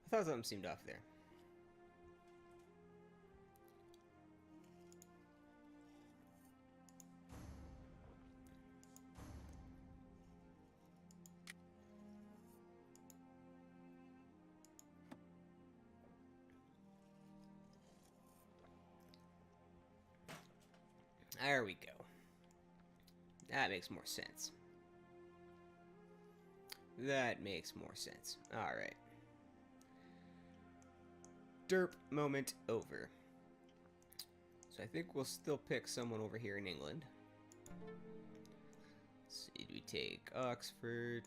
I thought something seemed off there. There we go. That makes more sense. That makes more sense. Alright. Derp moment over. So I think we'll still pick someone over here in England. Let's see, do we take Oxford?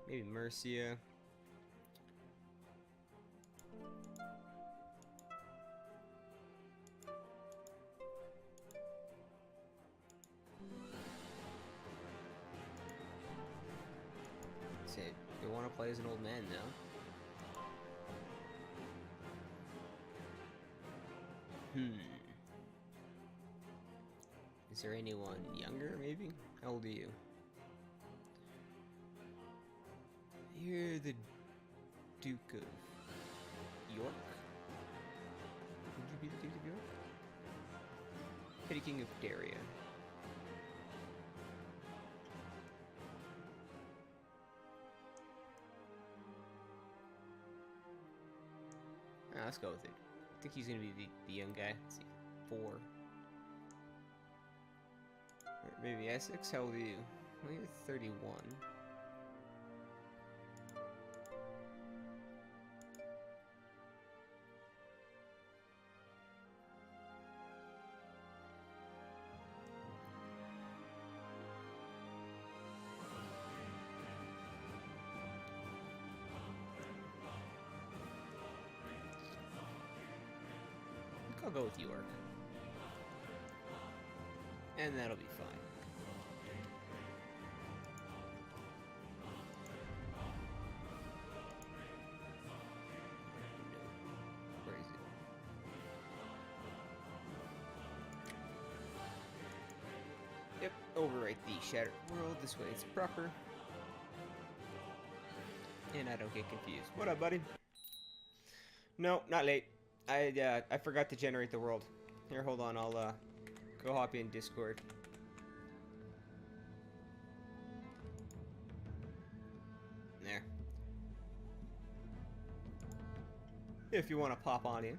Maybe Mercia. Say, they want to play as an old man now. Is there anyone younger, maybe? How old are you? You're the Duke of York? Would you be the Duke of York? Petty King of Daria. Ah, let's go with it. I think he's gonna be the young guy. Let's see. 4. Or maybe Essex? How old are you? Well, you're 31. I'll go with York. And that'll be fine. Where is it? Yep, overwrite the Shattered World. This way it's proper. And I don't get confused. What up, buddy? No, not late. I forgot to generate the world. Here, hold on. I'll go hop in Discord. There. If you want to pop on in.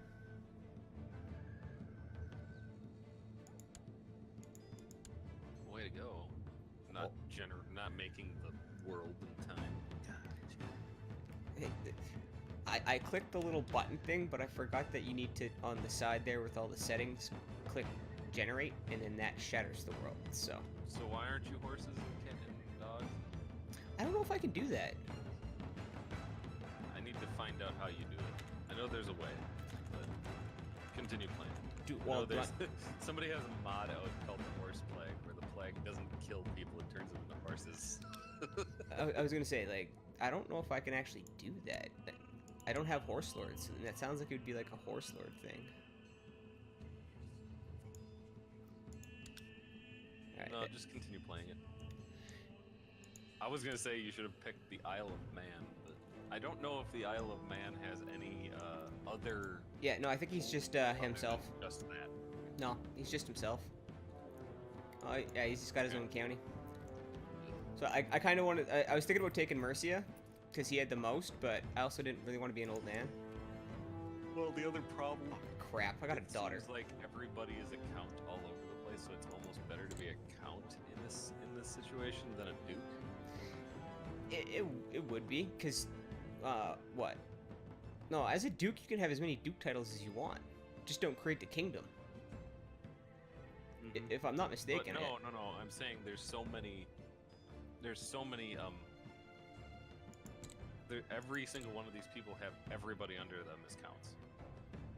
Way to go. Not making the world in time. Hey, I clicked the little button thing, but I forgot that you need to, on the side there with all the settings, click generate, and then that shatters the world, so. So why aren't you horses and dogs? I don't know if I can do that. I need to find out how you do it. I know there's a way, but continue playing. Well, somebody has a mod out called the Horse Plague, where the plague doesn't kill people, it turns them into horses. I was gonna say, like, I don't know if I can actually do that. I don't have horse lords, and that sounds like it would be like a horse lord thing. Alright, No, just continue playing it. I was gonna say you should have picked the Isle of Man, but I don't know if the Isle of Man has any other. Yeah, no, I think he's just himself. Just that. No, he's just himself. Oh, yeah, he's just got his own county. So I kind of wanted. I was thinking about taking Mercia, because he had the most, but I also didn't really want to be an old man. Well, the other problem. Oh, crap! I got a daughter. Seems like everybody is a count all over the place, so it's almost better to be a count in this situation than a duke. It would be, because what? No, as a duke, you can have as many duke titles as you want. Just don't create the kingdom. Mm-hmm. If I'm not mistaken. But no. I'm saying there's so many. Every single one of these people have everybody under them as counts.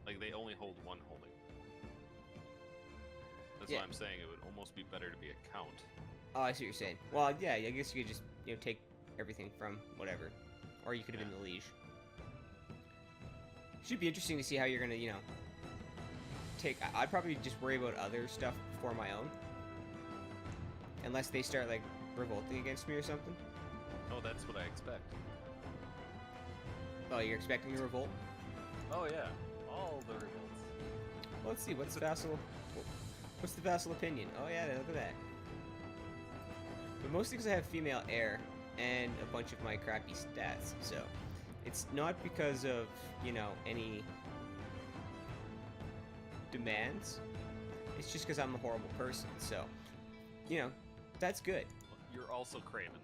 Like, they only hold one holding. That's why I'm saying it would almost be better to be a count. Oh, I see what you're saying. Well, yeah, I guess you could just, take everything from whatever. Or you could have been the liege. Should be interesting to see how you're gonna, take... I'd probably just worry about other stuff before my own. Unless they start, like, revolting against me or something. Oh, that's what I expect. Oh, you're expecting a revolt? Oh yeah, all the revolts. Well, let's see. What's the vassal opinion? Oh yeah, look at that. But mostly because I have female heir and a bunch of my crappy stats, so it's not because of, you know, any demands. It's just because I'm a horrible person, so, you know, that's good. You're also Craven.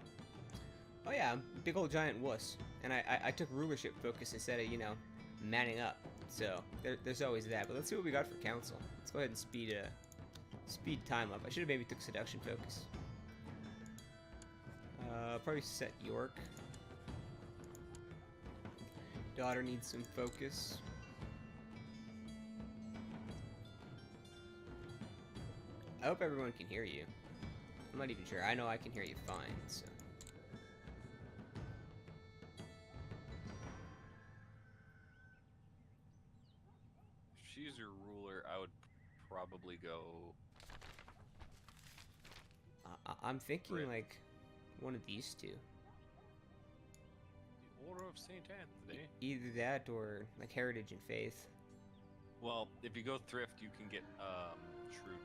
Oh yeah, I'm a big old giant wuss. And I took rulership focus instead of, you know, manning up. So, there's always that. But let's see what we got for council. Let's go ahead and speed time up. I should have maybe took seduction focus. Probably set York. Daughter needs some focus. I hope everyone can hear you. I'm not even sure. I know I can hear you fine, so. If she's your ruler, I would probably go. I'm thinking Rift. like one of these two. The Order of Saint Anthony. Either that or like Heritage and Faith. Well, if you go Thrift, you can get Shrewd.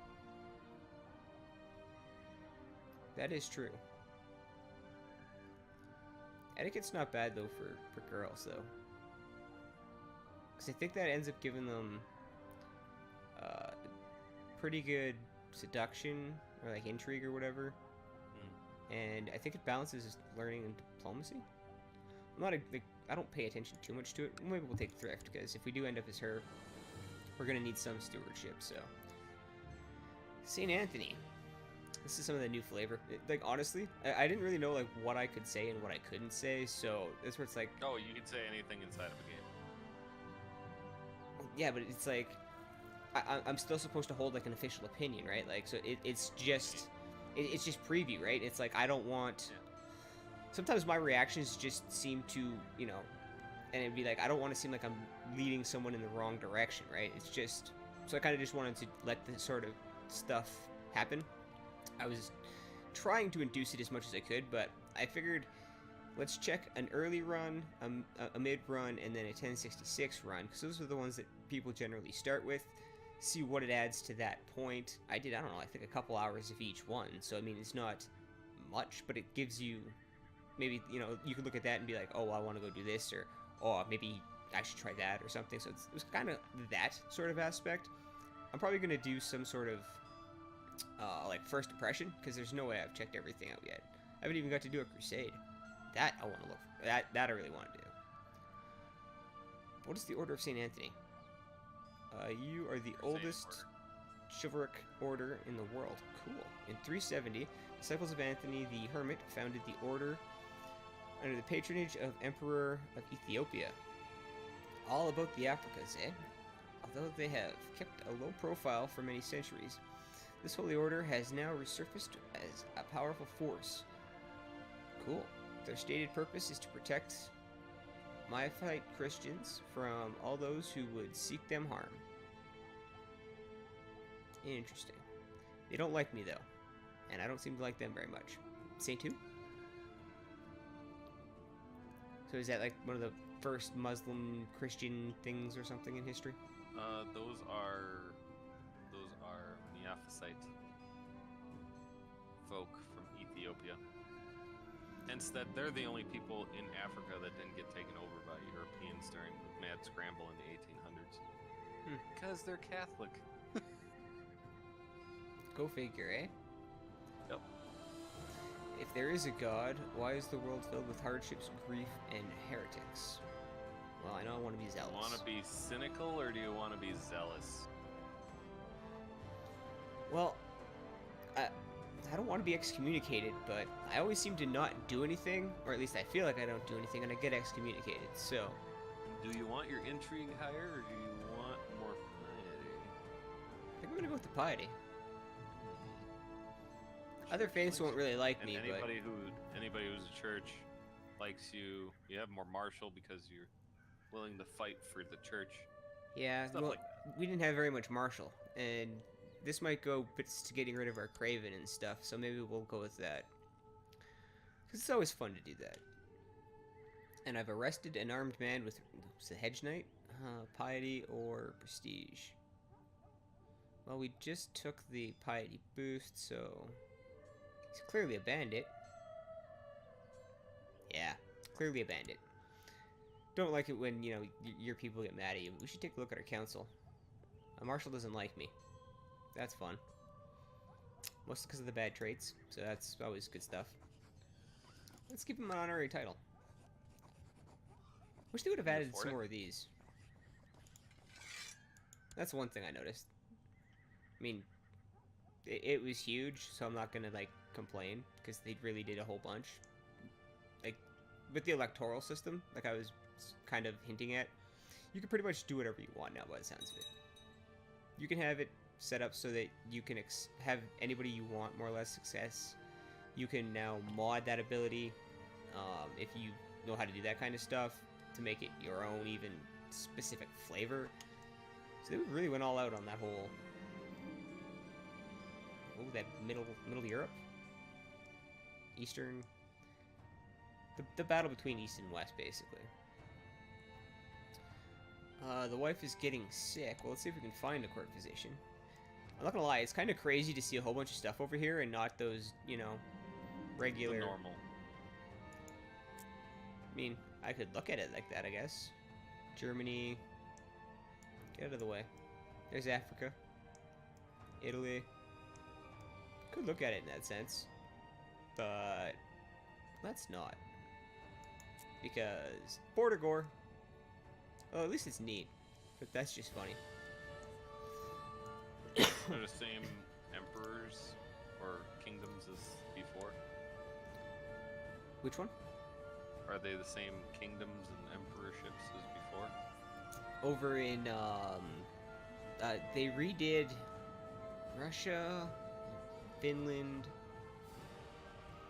That is true. Etiquette's not bad though for girls though. Because I think that ends up giving them pretty good seduction or like intrigue or whatever. And I think it balances learning and diplomacy. I'm not I don't pay attention too much to it. Maybe we'll take Thrift because if we do end up as her, we're gonna need some stewardship. So Saint Anthony. This is some of the new flavor. Like honestly, I didn't really know like what I could say and what I couldn't say. So that's where it's like. Oh, you can say anything inside of a game. Yeah, but it's like I'm still supposed to hold like an official opinion, right? Like so it's just it's just preview, right? It's like I don't want. Yeah. Sometimes my reactions just seem to, you know, and it'd be like I don't want to seem like I'm leading someone in the wrong direction, right? It's just so I kind of just wanted to let this sort of stuff happen. I was trying to induce it as much as I could, but I figured let's check an early run, a mid run, and then a 1066 run, because those are the ones that people generally start with. See what it adds to that point. I don't know, I think a couple hours of each one, so I mean, it's not much, but it gives you, maybe, you know, you could look at that and be like, oh, I want to go do this, or, oh, maybe I should try that, or something, so it was kind of that sort of aspect. I'm probably going to do some sort of like first impression, because there's no way I've checked everything out yet. I haven't even got to do a crusade. That I want to look for. That I really want to do. What is the Order of Saint Anthony? You are the oldest chivalric order in the world. Cool. In 370, disciples of Anthony the Hermit founded the order under the patronage of Emperor of Ethiopia. All about the Africas, eh? Although they have kept a low profile for many centuries, this holy order has now resurfaced as a powerful force. Cool. Their stated purpose is to protect Miaphite Christians from all those who would seek them harm. Interesting. They don't like me though, and I don't seem to like them very much. Saint who? So is that like one of the first Muslim Christian things or something in history? Those are Miaphysite folk from Ethiopia. Hence that they're the only people in Africa that didn't get taken over by Europeans during the mad scramble in the 1800s. Because they're Catholic. Go figure, eh? Yep. If there is a God, why is the world filled with hardships, grief, and heretics? Well, I know I want to be zealous. Do you want to be cynical or do you want to be zealous? Well, I don't want to be excommunicated, but I always seem to not do anything, or at least I feel like I don't do anything, and I get excommunicated, so... Do you want your intrigue higher, or do you want more piety? I think I'm gonna go with the piety. Other faiths won't really like me, anybody who's a church likes you. You have more martial because you're willing to fight for the church. Yeah, Stuff well, like that. we didn't have very much martial, and this might go bits to getting rid of our Craven and stuff, so maybe we'll go with that. Because it's always fun to do that. And I've arrested an armed man with the hedge knight, piety, or prestige. Well, we just took the piety boost, so he's clearly a bandit. Yeah, clearly a bandit. Don't like it when, you know, your people get mad at you. We should take a look at our council. A marshal doesn't like me. That's fun. Mostly because of the bad traits, so that's always good stuff. Let's give him an honorary title. Wish they would have added some more of these. That's one thing I noticed. I mean, it was huge, so I'm not gonna, like, complain, because they really did a whole bunch. Like, with the electoral system, like I was kind of hinting at, you can pretty much do whatever you want now by the sounds of it. You can have it set up so that you can have anybody you want more or less success. You can now mod that ability if you know how to do that kind of stuff to make it your own even specific flavor. So they really went all out on that whole that middle Europe, Eastern, the battle between East and West basically. The wife is getting sick. Well, let's see if we can find a court physician. I'm not gonna lie, it's kind of crazy to see a whole bunch of stuff over here and not those, you know, regular... The normal. I mean, I could look at it like that, I guess. Germany. Get out of the way. There's Africa. Italy. Could look at it in that sense. But let's not. Because border gore. Oh, at least it's neat. But that's just funny. They're the same emperors or kingdoms as before? Which one? Are they the same kingdoms and emperorships as before? Over in, they redid Russia, Finland,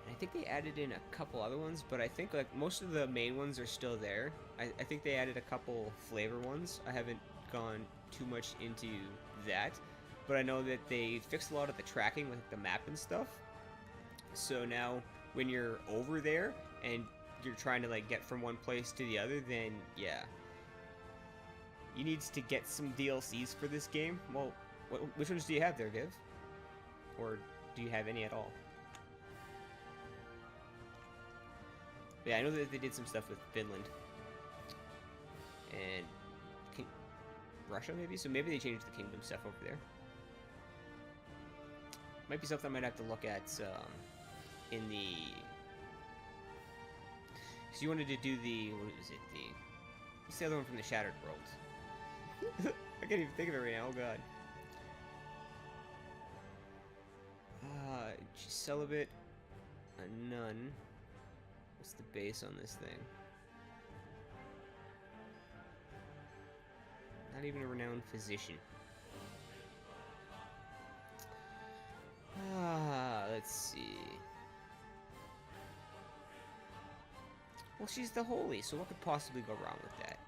and I think they added in a couple other ones, but I think, like, most of the main ones are still there. I think they added a couple flavor ones. I haven't gone too much into that, but I know that they fixed a lot of the tracking with the map and stuff. So now, when you're over there, and you're trying to, like, get from one place to the other, then, yeah. You need to get some DLCs for this game. Well, which ones do you have there, Viv? Or do you have any at all? Yeah, I know that they did some stuff with Finland. And Russia, maybe? So maybe they changed the kingdom stuff over there. Might be something I might have to look at in the... Because you wanted to do the... What was it? What's the other one from the Shattered World? I can't even think of it right now. Oh, God. She's celibate. A nun. What's the base on this thing? Not even a renowned physician. Let's see. Well, she's the holy, so what could possibly go wrong with that?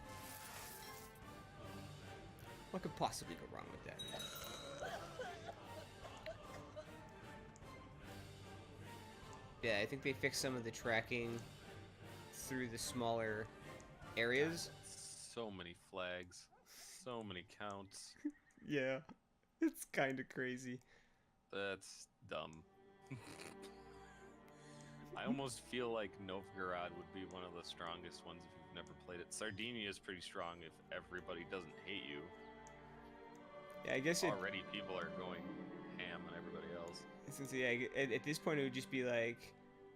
What could possibly go wrong with that? Yeah, I think they fixed some of the tracking through the smaller areas. So many flags. So many counts. Yeah, it's kind of crazy. That's dumb. I almost feel like Novgorod would be one of the strongest ones if you've never played it. Sardinia is pretty strong if everybody doesn't hate you. Yeah, I guess already people are going ham on everybody else. Since, yeah, at this point it would just be like,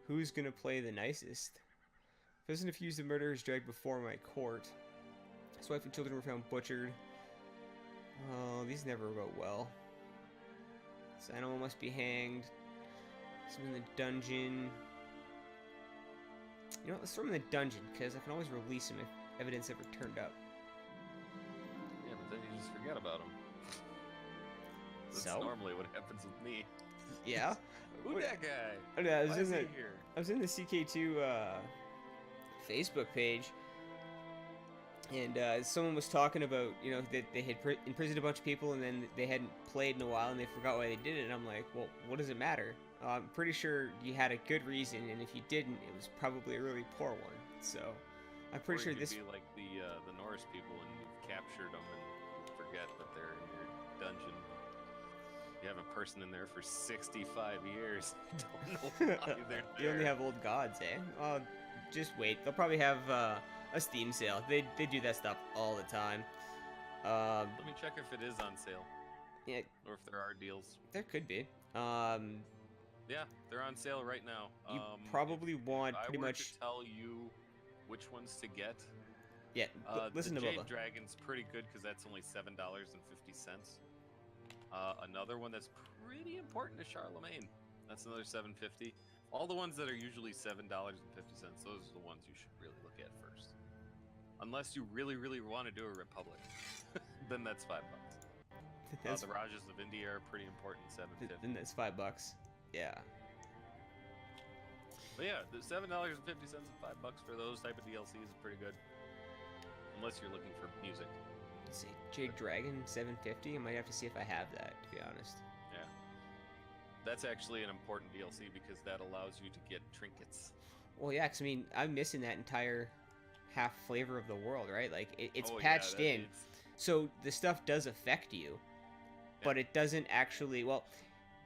who's gonna play the nicest? Doesn't accuse the murderers dragged before my court. His wife and children were found butchered. Oh, these never go well. This animal must be hanged. Some in the dungeon. You know what, let's throw him in the dungeon, because I can always release him if evidence ever turned up. Yeah, but then you just forget about him. That's normally what happens with me. Yeah? Who that guy? I was in the CK2 Facebook page, and someone was talking about, you know, that they had imprisoned a bunch of people and then they hadn't played in a while and they forgot why they did it, and I'm like, well, what does it matter? I'm pretty sure you had a good reason, and if you didn't, it was probably a really poor one. So, I'm pretty Or sure you this. could be like the Norse people and you've captured them and you forget that they're in your dungeon. You have a person in there for 65 years. You don't know why they're You only there. have old gods, eh? Oh, just wait. They'll probably have a Steam sale. They do that stuff all the time. Let me check if it is on sale Yeah, or if there are deals. there could be. Yeah, they're on sale right now. You probably want if I pretty were much. to tell you which ones to get, Yeah, listen the to Jade Bubba. Dragon's pretty good because that's only $7.50. Another one that's pretty important is Charlemagne. That's another $7.50. All the ones that are usually $7.50, those are the ones you should really look at first. Unless you really, really want to do a Republic, then that's $5. The Rajas of India are pretty important, $7.50. Then that's $5. Yeah. But yeah, the $7.50 and $5 for those type of DLCs is pretty good. Unless you're looking for music. Let's see, Jade Dragon $7.50. I might have to see if I have that, to be honest. Yeah. That's actually an important DLC because that allows you to get trinkets. Well, yeah, 'cause I mean, I'm missing that entire half flavor of the world, right? Like, it's Oh, patched yeah, in, so the stuff does affect you, but it doesn't actually. Well,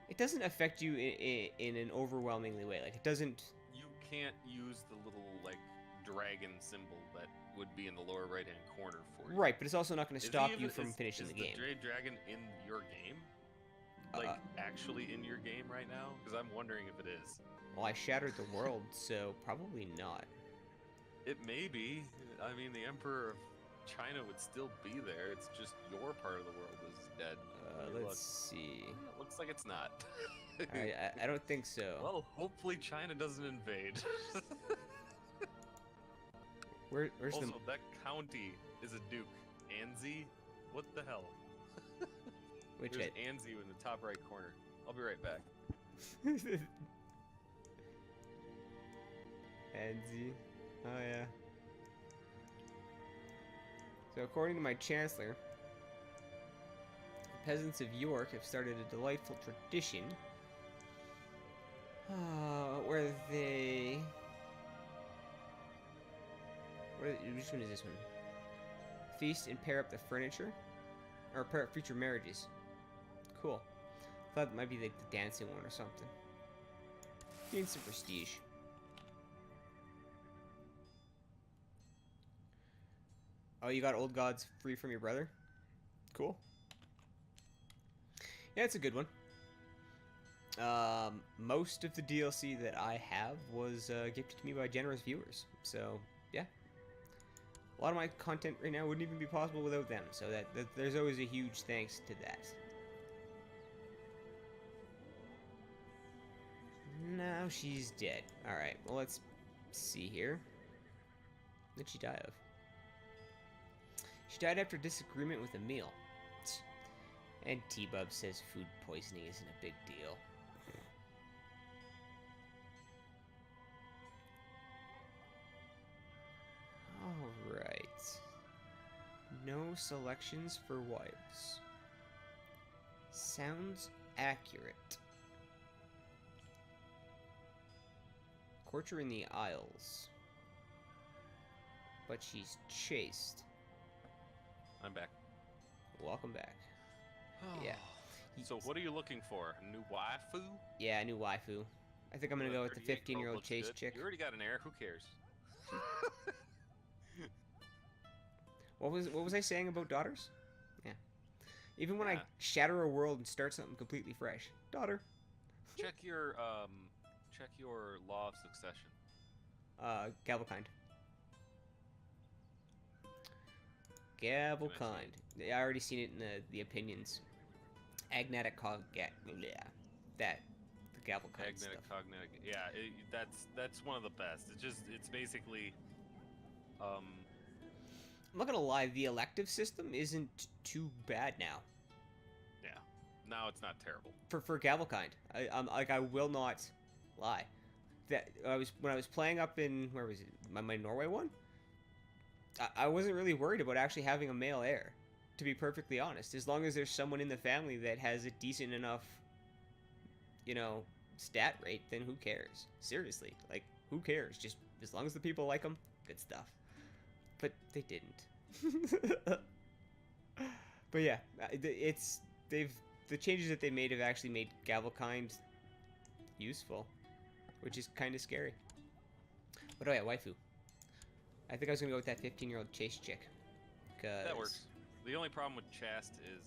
it doesn't affect you in an overwhelmingly way. Like, it doesn't. You can't use the little like dragon symbol that would be in the lower right-hand corner for you. Right, but it's also not going to Is stop he you even- from is- finishing is the game. Jade Dragon in your game? Like, actually in your game right now? Because I'm wondering if it is. Well, I shattered the world, so probably not. It may be. I mean, the Emperor of China would still be there. It's just your part of the world is dead. Let me Let's see. look. It looks like it's not. I don't think so. Well, hopefully China doesn't invade. Where's also, the? that county is a duke. Anzi? What the hell? Which There's it? Anzi in the top right corner. I'll be right back. Anzi. Oh yeah. So according to my chancellor, the peasants of York have started a delightful tradition where they... which one is this one? Feast and pair up the furniture? Or pair up future marriages. Cool. Thought it might be like the dancing one or something. Gain some prestige. Oh, you got old gods free from your brother? Cool. Yeah, it's a good one. Most of the DLC that I have was gifted to me by generous viewers. So, yeah. A lot of my content right now wouldn't even be possible without them. So that there's always a huge thanks to that. Now she's dead. Alright, well let's see here. What did she die of? She died after disagreement with a meal. And T-Bub says food poisoning isn't a big deal. Alright. No selections for wives. Sounds accurate. Court her in the Isles. But she's chaste. I'm back. Welcome back. Yeah. So what are you looking for? A new waifu? Yeah, a new waifu. I think I'm gonna go with the 15-year-old chaste chick. You already got an heir. Who cares? What was I saying about daughters? Yeah. Even when I Yeah. shatter a world and start something completely fresh. Daughter. check your law of succession. Gavelkind. Gavelkind. I already seen it in the opinions. Agnetic cog. Yeah. That. The Gavelkind stuff. Magnetic, cognitic. Yeah, that's one of the best. It's basically, I'm not gonna lie, the elective system isn't too bad now. yeah. Now it's not terrible. For Gavelkind, I will not lie. That when I was playing up in, where was it, my Norway one, I wasn't really worried about actually having a male heir, to be perfectly honest. As long as there's someone in the family that has a decent enough, stat rate, then who cares? Seriously, like, who cares? Just as long as the people like them, good stuff. but they didn't. But yeah, the changes that they made have actually made Gavelkind useful, which is kind of scary. But oh yeah, waifu. I think I was gonna go with that 15-year-old chase chick. That works. The only problem with chaste is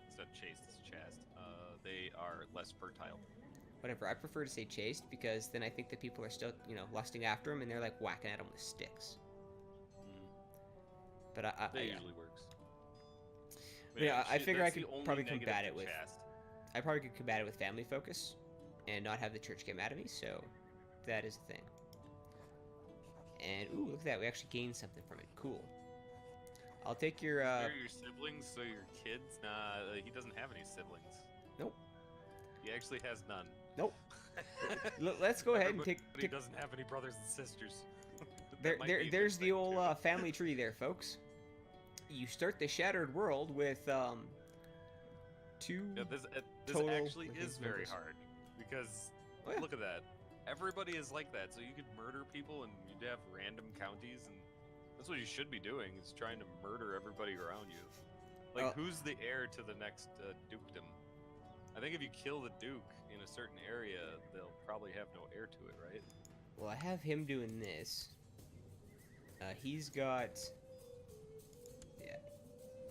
it's not chaste, it's chaste. They are less fertile. Whatever. I prefer to say chaste because then I think that people are still, lusting after him and they're like whacking at him with sticks. But That yeah. usually works. Yeah, I figure I could the only probably negative combat to it with. chaste. I probably could combat it with family focus, and not have the church get mad at me. So, that is a thing. And ooh, look at that! We actually gained something from it. Cool. I'll take your. They're your siblings, so your kids. Nah, he doesn't have any siblings. Nope. He actually has none. Nope. Let's go ahead and take. He doesn't have any brothers and sisters. There's the old family tree there, folks. You start the shattered world with two. Yeah, this total actually is very members. hard because Oh, yeah. look at that. Everybody is like that, so you could murder people and you'd have random counties, and that's what you should be doing, is trying to murder everybody around you. Like, who's the heir to the next dukedom? I think if you kill the duke in a certain area, they'll probably have no heir to it, right? Well, I have him doing this. He's got. Yeah,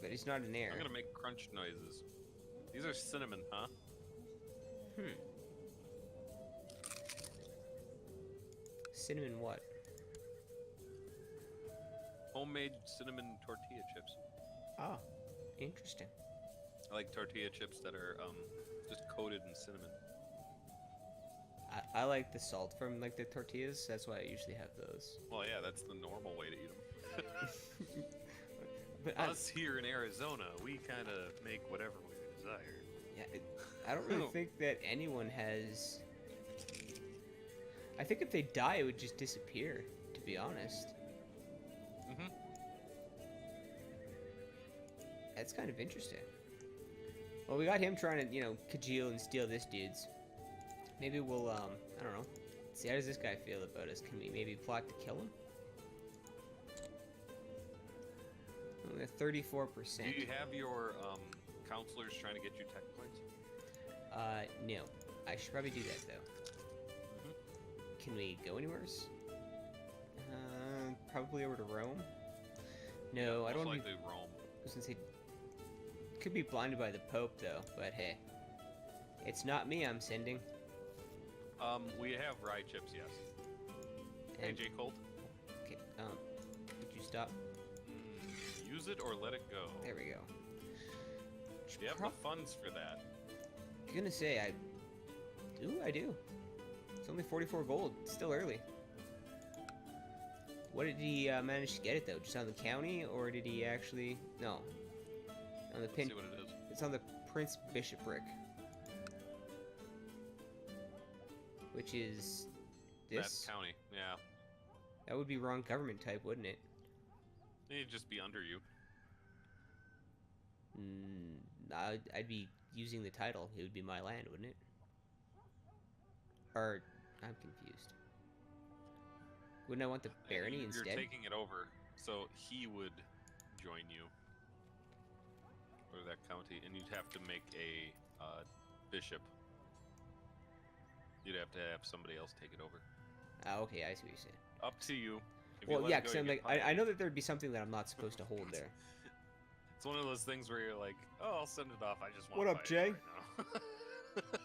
but he's not an heir. I'm gonna make crunch noises. These are cinnamon, huh? Cinnamon what? Homemade cinnamon tortilla chips. Oh, interesting. I like tortilla chips that are just coated in cinnamon. I like the salt from like the tortillas. That's why I usually have those. Well, yeah, that's the normal way to eat them. But Us here in Arizona, we kind of make whatever we desire. yeah, I don't really think that anyone has. I think if they die, it would just disappear. To be honest. Mm-hmm. That's kind of interesting. Well, we got him trying to, congeal and steal this dude's. Maybe we'll, I don't know. See, how does this guy feel about us? Can we maybe plot to kill him? Only 34%. Do you have your counselors trying to get you tech points? No. I should probably do that, though. Can we go anywhere? Probably over to Rome? No, I don't want to be... Rome. I was gonna say... Could be blinded by the Pope, though, but hey. It's not me I'm sending. We have rye chips, yes. Hey, And, J. Colt. okay, would you stop? Use it or let it go. There we go. Do you have the funds for that? I'm gonna say, Ooh, I do. It's only 44 gold. It's still early. What did he manage to get it, though? Just on the county, or did he actually... No. On the pin... See what it is. It's on the Prince Bishopric. Which is... This? That county, yeah. That would be wrong government type, wouldn't it? It'd just be under you. I'd be using the title. It would be my land, wouldn't it? Or... I'm confused. Wouldn't I want the barony instead? You're taking it over, so he would join you. Or that county, and you'd have to make a bishop. You'd have to have somebody else take it over. Okay, I see what you're saying. Up to you. If you Well, let yeah, it go, because you I'm get like, I fined. know that there'd be something that I'm not supposed to hold there. It's one of those things where you're like, oh, I'll send it off. I just want What to up, fight Jay? Right now.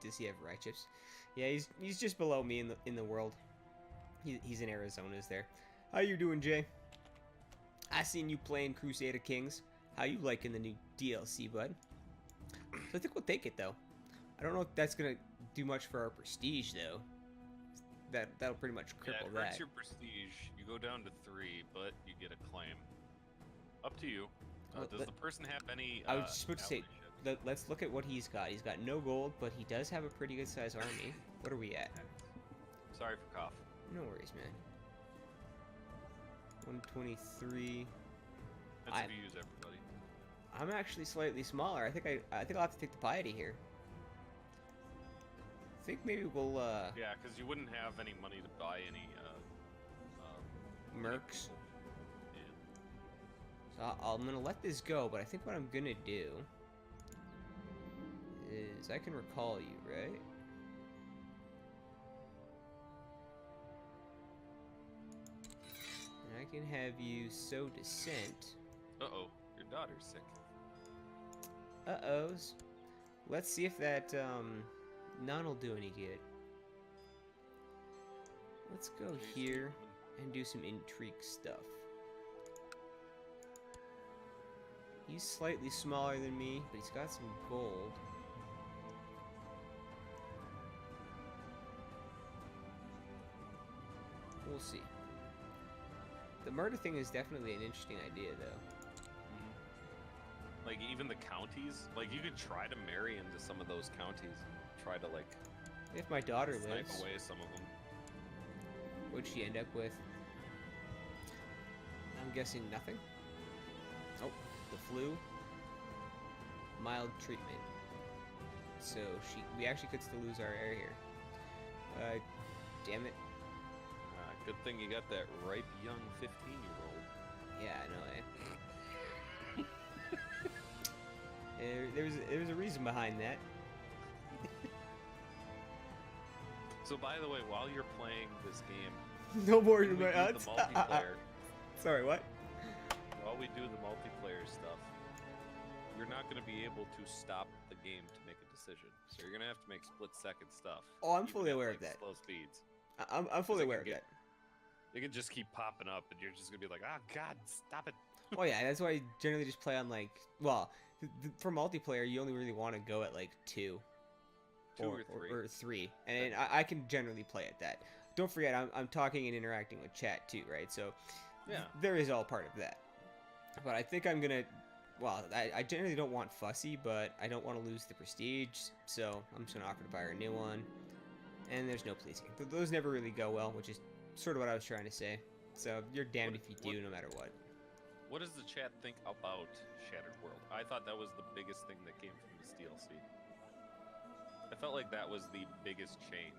Does he have rye chips? Yeah, he's just below me in the world. He's in Arizona's there. How you doing, Jay? I seen you playing Crusader Kings. How you liking the new DLC, bud? So I think we'll take it though. I don't know if that's gonna do much for our prestige though. That'll pretty much Yeah, cripple it hurts that. your prestige. You go down to 3, but you get a claim. Up to you. Well, Does the person have any? I was just about to say, allyship? let's look at what he's got. He's got no gold, but he does have a pretty good sized army. What are we at? Sorry for cough. No worries, man. 123. That's if you use everybody. I'm actually slightly smaller. I think I'll have to take the piety here. I think maybe we'll Yeah, because you wouldn't have any money to buy any mercs. Yeah. So I'm gonna let this go, but I think what I'm gonna do is I can recall you, right? And I can have you sow dissent. Uh-oh, your daughter's sick. Uh-ohs. Let's see if that none will do any good. Let's go Okay, here sweet and do some intrigue stuff. He's slightly smaller than me, but he's got some gold. We'll see. The murder thing is definitely an interesting idea, though. Like, even the counties, like, you could try to marry into some of those counties. Try to, like, If my daughter snipe lives, away some of them. what'd she end up with? I'm guessing nothing. Oh, the flu. Mild treatment. So we actually could still lose our heir here. Damn it. Good thing you got that ripe young 15-year-old. Yeah, I know, there was a reason behind that. So, by the way, while you're playing this game, No more when we do than the multiplayer, Sorry, what? while we do the multiplayer stuff, you're not going to be able to stop the game to make a decision. So you're going to have to make split-second stuff. Oh, I'm even fully at, aware like, of that. Slow speeds. I'm fully it aware can of get- that. They can just keep popping up, and you're just going to be like, oh, God, stop it. Oh yeah, that's why I generally just play on like, well, for multiplayer you only really want to go at like 2. Two or three. Or 3, and I can generally play at that. Don't forget, I'm talking and interacting with chat too, right? So Yeah. there is all part of that. But I think I'm gonna, well, I generally don't want fussy, but I don't want to lose the prestige, so I'm just gonna offer to buy her a new one. And there's no pleasing. Those never really go well, which is sort of what I was trying to say. So you're damned if you do, no matter what. What does the chat think about Shattered World? I thought that was the biggest thing that came from this DLC. I felt like that was the biggest change.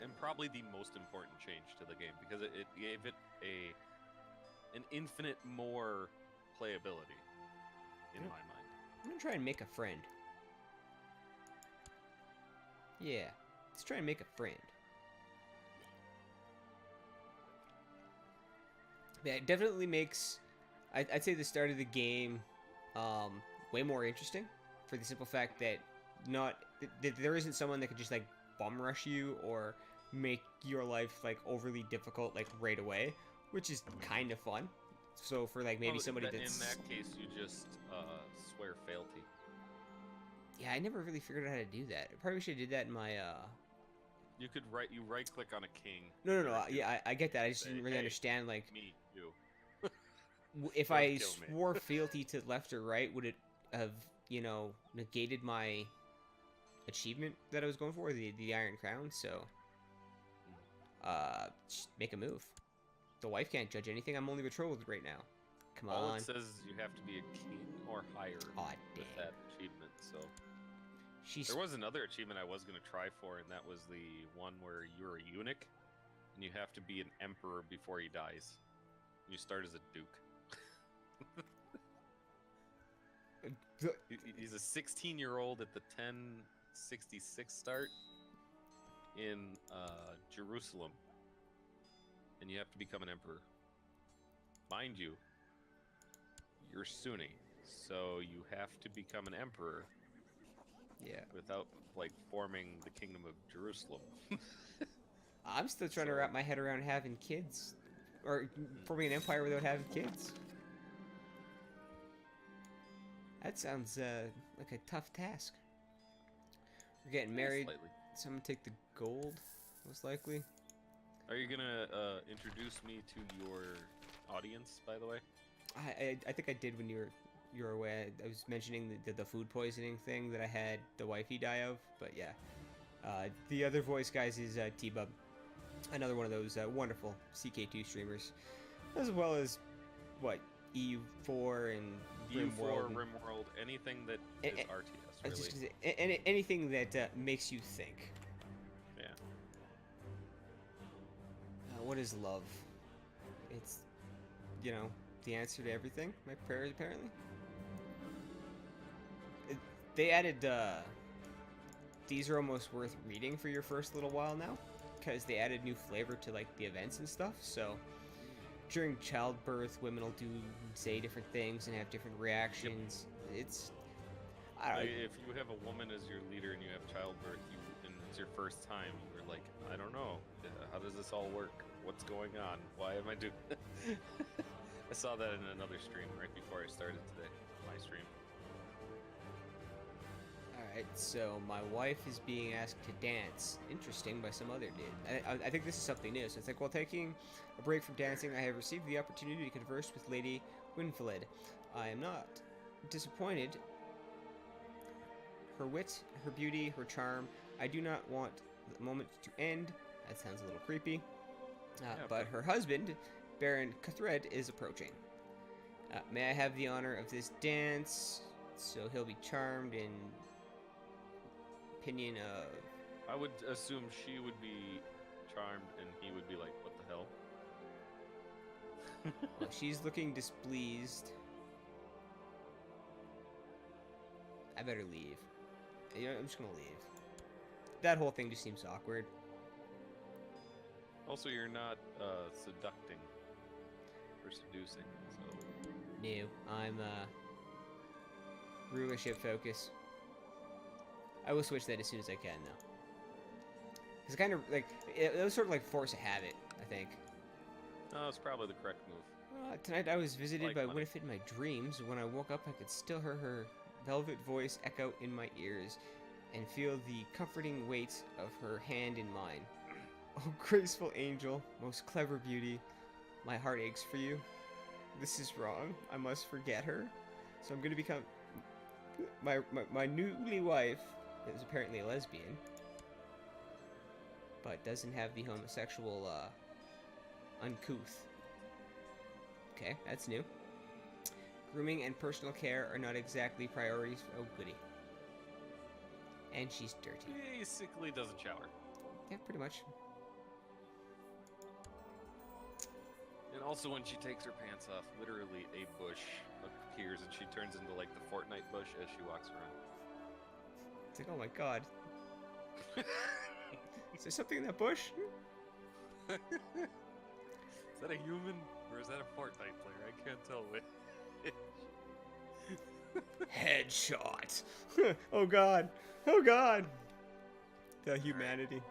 And probably the most important change to the game, because it gave it an infinite more playability, in my mind. I'm gonna try and make a friend. Yeah, let's try and make a friend. Yeah, it definitely makes, I'd say, the start of the game way more interesting, for the simple fact that there isn't someone that could just like bum rush you or make your life like overly difficult like right away, which is kind of fun. So for like maybe somebody that's in that case, you just swear fealty. Yeah, I never really figured out how to do that. I probably should have did that in my You could right click on a king. No. Yeah, I get that. I just Say, didn't really "Hey, understand like Me, you. if Don't I kill me. swore fealty to left or right, would it have, negated my achievement that I was going for, the Iron Crown? So, just make a move. The wife can't judge anything. I'm only betrothed right now. Come All on. it says is you have to be a king or higher Aw, with dang. that achievement. So She's there was another achievement I was gonna try for, and that was the one where you're a eunuch, and you have to be an emperor before he dies. You start as a duke. He's a 16-year-old at the 1066 start in Jerusalem, and you have to become an emperor. Mind you, you're Sunni, so you have to become an emperor. Yeah. Without like forming the kingdom of Jerusalem. I'm still trying to wrap my head around having kids, or forming an empire without having kids. That sounds like a tough task. We're getting married, Slightly. so I'm gonna take the gold, most likely. Are you gonna introduce me to your audience, by the way? I think I did when you were away. I was mentioning the food poisoning thing that I had the wifey die of, but yeah. The other voice, guys, is T-Bub, another one of those wonderful CK2 streamers, as well as what EU4 and EU4, RimWorld. RimWorld, anything that is RTS, I really. was just gonna say, anything that makes you think. Yeah. What is love? It's, you know, the answer to everything. My prayers, apparently. They added, these are almost worth reading for your first little while now, because they added new flavor to, like, the events and stuff, so during childbirth, women will say different things and have different reactions. Yep. It's, I don't know. If you have a woman as your leader and you have childbirth, and it's your first time, you're like, I don't know, how does this all work? What's going on? Why am I doing? I saw that in another stream right before I started today. My stream. Alright, so my wife is being asked to dance. Interesting, by some other dude. I think this is something new. So it's like, while taking a break from dancing, I have received the opportunity to converse with Lady Winfled. I am not disappointed. Her wit, her beauty, her charm. I do not want the moment to end. That sounds a little creepy. But her husband, Baron Cuthred, is approaching. May I have the honor of this dance? So he'll be charmed in opinion of... I would assume she would be charmed and he would be like, what the hell? Well, she's looking displeased. I better leave. You know, I'm just gonna leave. That whole thing just seems awkward. Also, you're not seducting or seducing, so... No, I'm rulership focus. I will switch that as soon as I can, though. It's kind of like, it was sort of like force a habit, I think. No, it's probably the correct move. Tonight I was visited Like by money. Winifred in my dreams. When I woke up, I could still hear her velvet voice echo in my ears and feel the comforting weight of her hand in mine. Oh, graceful angel, most clever beauty, my heart aches for you. This is wrong. I must forget her. So I'm going to become... My newly wife is apparently a lesbian, but doesn't have the homosexual, uncouth. Okay, that's new. Grooming and personal care are not exactly priorities. Oh, goody. And she's dirty. Basically doesn't shower. Yeah, pretty much. And also when she takes her pants off, literally a bush appears and she turns into like the Fortnite bush as she walks around. It's like, oh my god. Is there something in that bush? Is that a human or is that a Fortnite player? I can't tell which. Headshot. Oh god. Oh god. The humanity.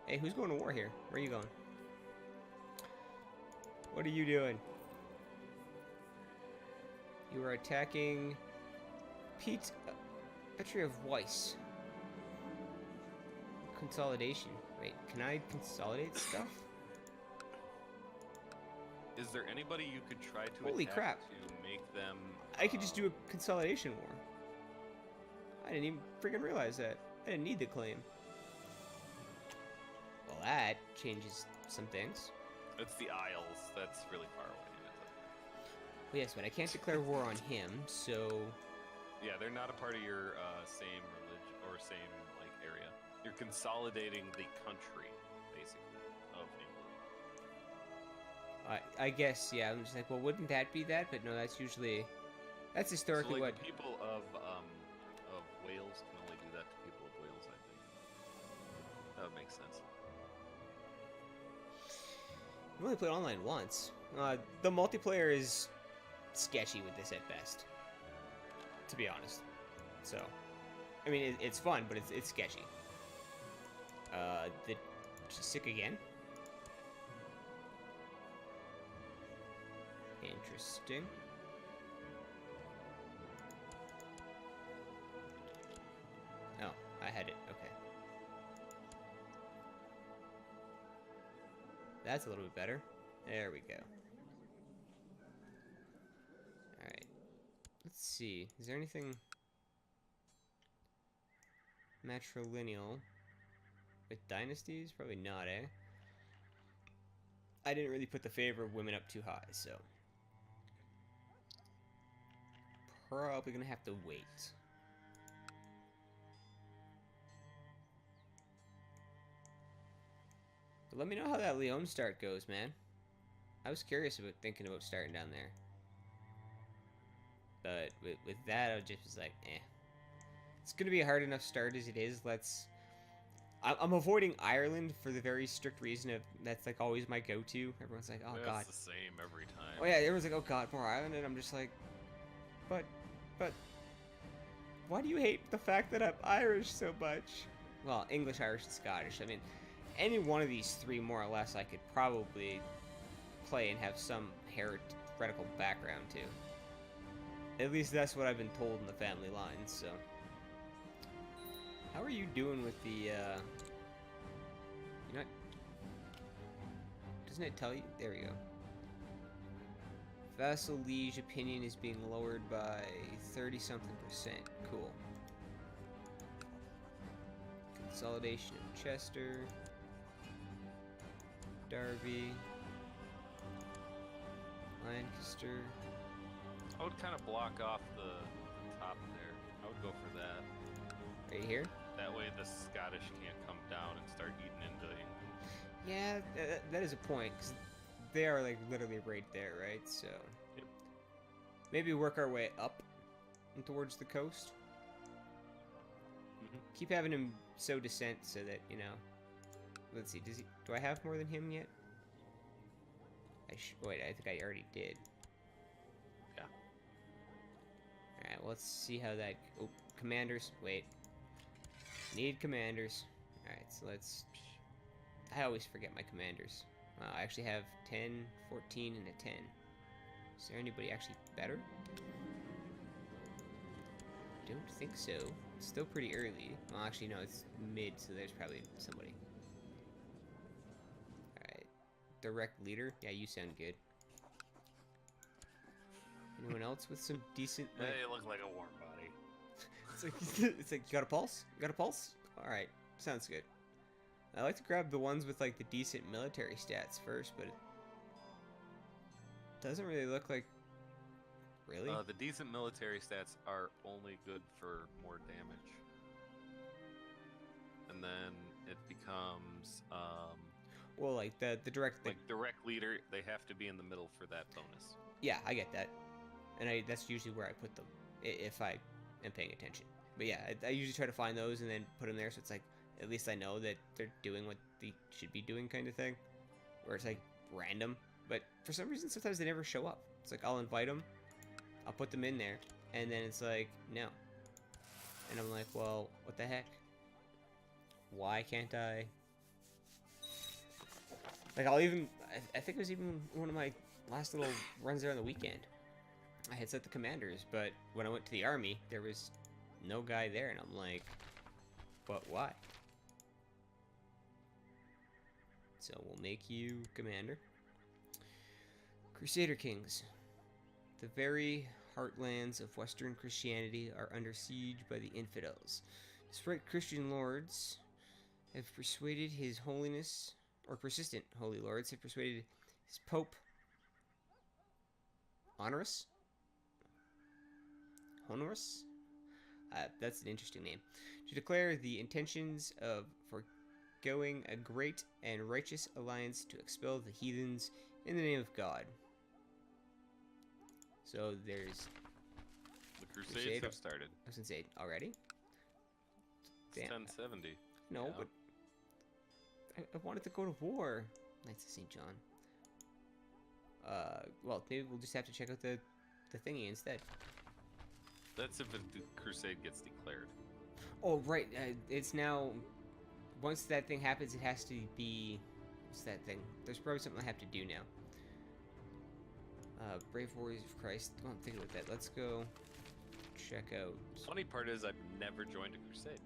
Hey, who's going to war here? Where are you going? What are you doing? You are attacking Pete Petri of Weiss. Consolidation. Wait, can I consolidate stuff? Is there anybody you could try to Holy attack crap. to make them... I could just do a consolidation war. I didn't even freaking realize that. I didn't need the claim. Well, that changes some things. It's the Isles. That's really far away. Well, yes, but I can't declare war on him, so... Yeah, they're not a part of your same religion or same like area. You're consolidating the country, basically, of England. I guess, yeah, I'm just like, well, wouldn't that be that? But no, that's usually... That's So, historically like, what... the people of Wales can only do that to people of Wales, I think. That would make sense. I've only played online once. The multiplayer is sketchy with this at best, to be honest. So, I mean, it's fun, but it's sketchy. She's sick again. Interesting. Oh, I had it. Okay. That's a little bit better. There we go. Alright. Let's see. Is there anything matrilineal with dynasties? Probably not, eh? I didn't really put the favor of women up too high, so probably gonna have to wait. But let me know how that Leon start goes, man. I was curious about thinking about starting down there. But with that, I just was like, eh. It's going to be a hard enough start as it is. I'm avoiding Ireland for the very strict reason of that's like always my go-to. Everyone's like, oh, Well, God. it's the same every time. Oh, yeah, everyone's like, oh, God, more Ireland. And I'm just like, but, why do you hate the fact that I'm Irish so much? Well, English, Irish, and Scottish. I mean, any one of these three, more or less, I could probably play and have some heretical background to. At least that's what I've been told in the family lines, so. How are you doing with the, you know, doesn't it tell you? There we go. Vassal liege opinion is being lowered by 30-something%. Cool. Consolidation of Chester. Derby. Lancaster. I would kind of block off the top there. I would go for that. Right here? That way the Scottish can't come down and start eating into England. Yeah, that is a point, because they are, like, literally right there, right? So, Yep. Maybe work our way up and towards the coast. Mm-hmm. Keep having him sow dissent so that, you know... Let's see, do I have more than him yet? Wait, I think I already did. Yeah. Alright, well, let's see how that... Oh, commanders. Wait. Need commanders. Alright, so let's... I always forget my commanders. I actually have 10, 14, and a 10. Is there anybody actually better? Don't think so. It's still pretty early. Well, actually, no, it's mid, so there's probably somebody. Alright. Direct leader? Yeah, you sound good. Anyone else with some decent... Hey, you look like a warm body. It's like, you got a pulse? You got a pulse? Alright, sounds good. I like to grab the ones with, like, the decent military stats first, but it doesn't really look like... Really? The decent military stats are only good for more damage. And then it becomes, well, like, the direct... like, direct leader, they have to be in the middle for that bonus. Yeah, I get that. And that's usually where I put them, if I am paying attention. But yeah, I usually try to find those and then put them there, so it's like, at least I know that they're doing what they should be doing, kind of thing. Where it's like random, but for some reason sometimes they never show up. It's like I'll invite them, I'll put them in there, and then it's like, no. And I'm like, well, what the heck? Why can't I? Like, I think it was even one of my last little runs there on the weekend. I had set the commanders, but when I went to the army, there was no guy there, and I'm like, but why? So we'll make you commander. Crusader Kings. The very heartlands of Western Christianity are under siege by the infidels. Despite Christian lords have persuaded His Holiness, or persistent holy lords have persuaded his Pope Honorus? Honorus? That's an interesting name. To declare the intentions of foregoing a great and righteous alliance to expel the heathens in the name of God. So there's... The Crusades have started. I was gonna say, already? It's Damn. 1070. No, Yeah. but... I wanted to go to war. Knights of St. John. Well, maybe we'll just have to check out the thingy instead. That's if the crusade gets declared. Oh, right. It's now... Once that thing happens, it has to be... What's that thing? There's probably something I have to do now. Brave Warriors of Christ. Oh, I'm thinking about that. Let's go check out... Funny part is I've never joined a crusade.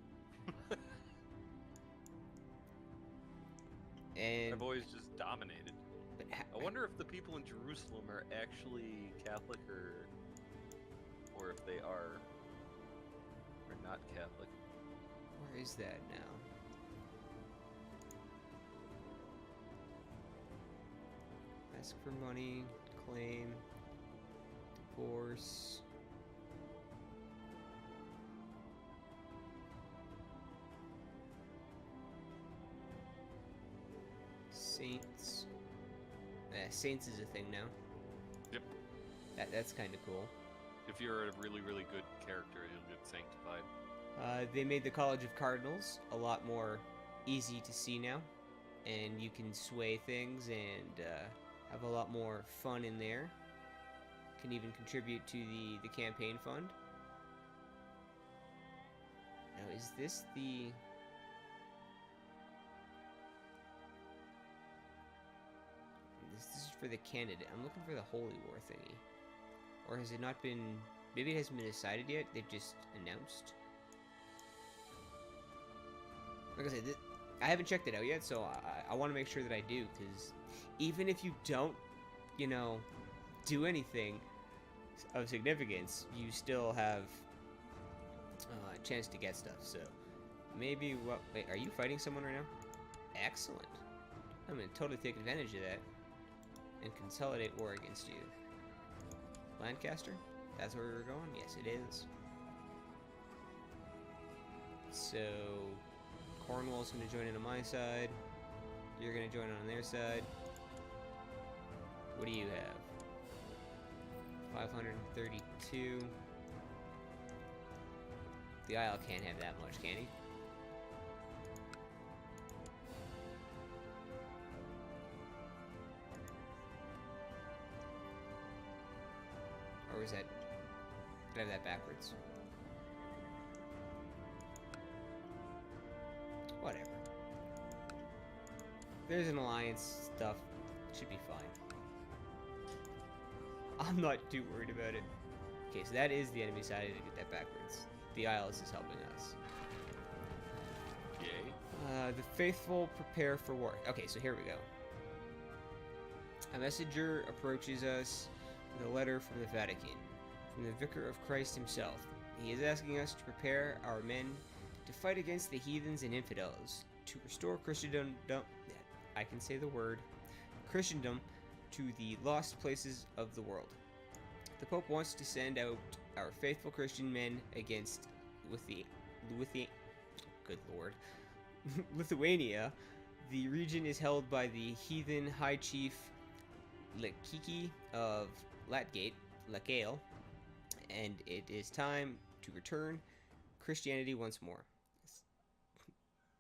And... I've always just dominated. But I wonder if the people in Jerusalem are actually Catholic or if they are not Catholic. Where is that now? Ask for money, claim, divorce. Saints. saints is a thing now. Yep. That's kind of cool. If you're a really, really good character, you'll get sanctified. They made the College of Cardinals a lot more easy to see now, and you can sway things and have a lot more fun in there. Can even contribute to the campaign fund. Now, is this the... This is for the candidate. I'm looking for the Holy War thingy. Or has it not been... Maybe it hasn't been decided yet. They've just announced. Like I said, I haven't checked it out yet, so I want to make sure that I do, because even if you don't, you know, do anything of significance, you still have a chance to get stuff. So maybe what? Wait, are you fighting someone right now? Excellent. I'm gonna totally take advantage of that and consolidate war against you. Lancaster? That's where we were going? Yes, it is. So Cornwall's gonna join in on my side. You're gonna join on their side. What do you have? 532. The Isle can't have that much, can he? Or is that... Did I have that backwards? Whatever. There's an alliance stuff. Should be fine. I'm not too worried about it. Okay, so that is the enemy side. I did get that backwards. The Isles is helping us. Yay. The faithful prepare for war. Okay, so here we go. A messenger approaches us with a letter from the Vatican, from the Vicar of Christ himself. He is asking us to prepare our men to fight against the heathens and infidels, to restore Christendom. I can say the word Christendom to the lost places of the world. The Pope wants to send out our faithful Christian men against good lord, Lithuania. The region is held by the heathen high chief Lekiki of Latgale, and it is time to return Christianity once more.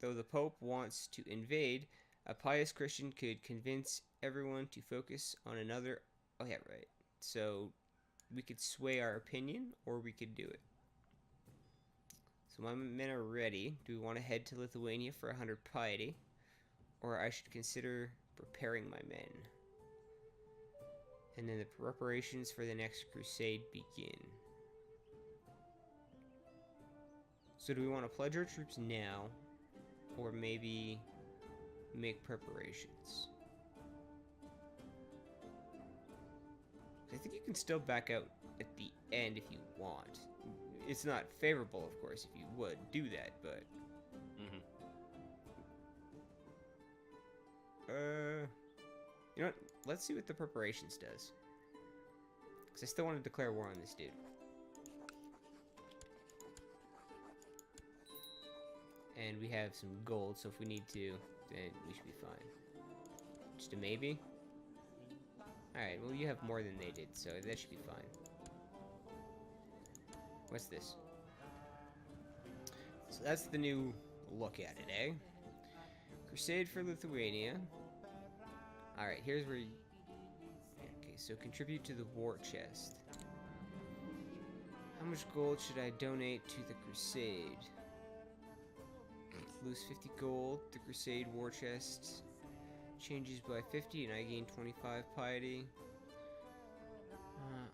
Though the Pope wants to invade, a pious Christian could convince everyone to focus on another... Oh yeah, right. So we could sway our opinion, or we could do it. So my men are ready. Do we want to head to Lithuania for 100 piety? Or I should consider preparing my men. And then the preparations for the next crusade begin. So do we want to pledge our troops now? Or maybe make preparations? I think you can still back out at the end if you want. It's not favorable, of course, if you would do that, but... You know what? Let's see what the preparations does. Because I still want to declare war on this dude. And we have some gold, so if we need to, then we should be fine. Just a maybe? Alright, well you have more than they did, so that should be fine. What's this? So that's the new look at it, eh? Crusade for Lithuania. Alright, here's where you... Okay, so contribute to the war chest. How much gold should I donate to the crusade? Lose 50 gold. The crusade war chest changes by 50 and I gain 25 piety.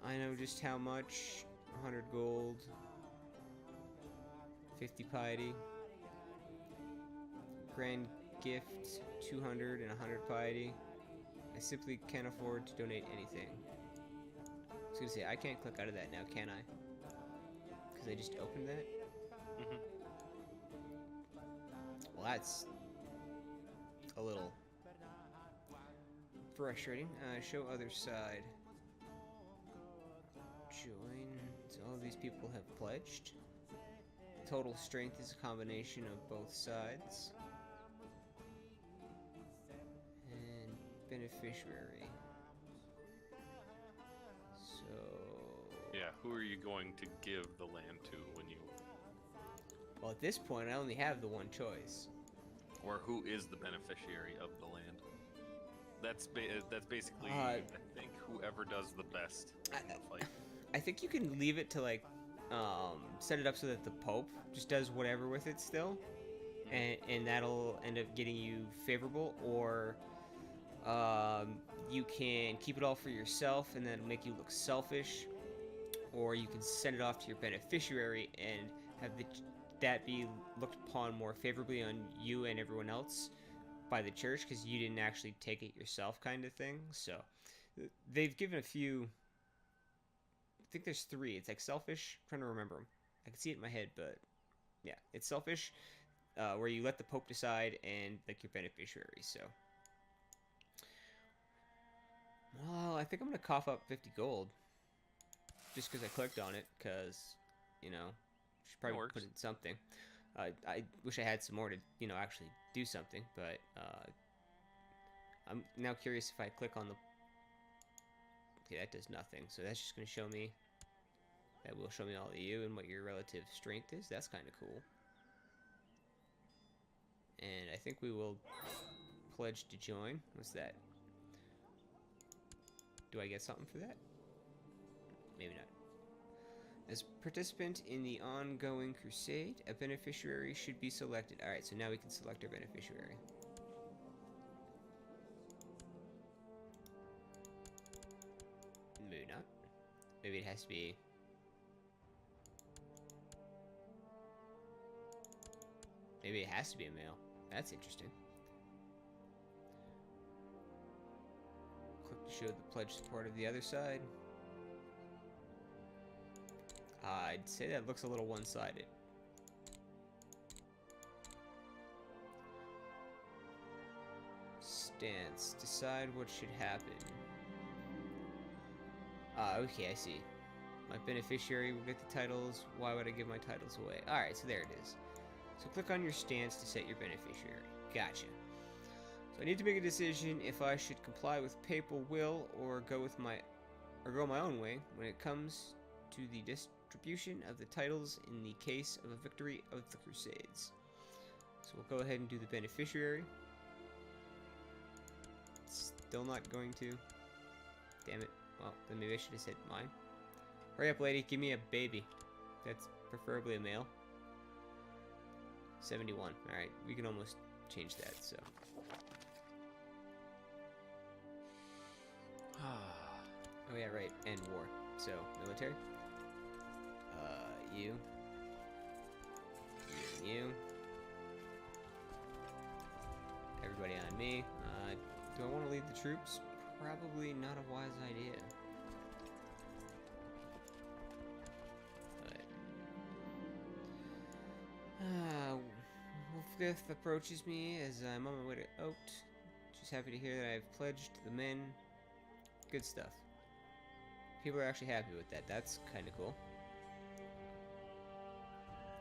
I know just how much. 100 gold. 50 piety. Grand gift 200 and 100 piety. I simply can't afford to donate anything. I was gonna say, I can't click out of that now, can I? Because I just opened that? Well, that's a little frustrating. Show other side. Join. So all of these people have pledged. Total strength is a combination of both sides. And beneficiary. yeah, who are you going to give the land to when you, Well, at this point, I only have the one choice. or who is the beneficiary of the land? That's basically, Uh, I think, whoever does the best in the fight. I think you can leave it to like set it up so that the Pope just does whatever with it still, and that'll end up getting you favorable, or you can keep it all for yourself and then make you look selfish, or you can send it off to your beneficiary and have that be looked upon more favorably on you and everyone else by the church because you didn't actually take it yourself, kind of thing. So they've given a few. I think there's 3. It's like selfish. I'm trying to remember them. I can see it in my head, but yeah, it's selfish, where you let the Pope decide, and like your beneficiary. So, well, I think I'm gonna cough up 50 gold, just because I clicked on it. Because, should probably put in something. I wish I had some more to, actually do something. But I'm now curious if I click on the. Okay, that does nothing. So that's just gonna show me. That will show me all of you and what your relative strength is. That's kind of cool. And I think we will pledge to join. What's that? Do I get something for that? Maybe not. As participant in the ongoing crusade, a beneficiary should be selected. Alright, so now we can select our beneficiary. Maybe not. Maybe it has to be... Maybe it has to be a male. That's interesting. Click to show the pledge support of the other side. I'd say that looks a little one-sided. Stance. Decide what should happen. Okay, I see. My beneficiary will get the titles. Why would I give my titles away? Alright, so there it is. So click on your stance to set your beneficiary. Gotcha. So I need to make a decision if I should comply with papal will or go my own way when it comes to the distribution of the titles in the case of a victory of the Crusades. So we'll go ahead and do the beneficiary. Still not going to. Damn it. Well, then maybe I should have said mine. Hurry up, lady. Give me a baby. That's preferably a male. 71. Alright, we can almost change that, so. Oh yeah, right, and war. So, military. You. You. Everybody on me. Do I want to lead the troops? Probably not a wise idea. Wolf approaches me as I'm on my way to Oat. She's happy to hear that I've pledged the men. Good stuff. People are actually happy with that. That's kind of cool.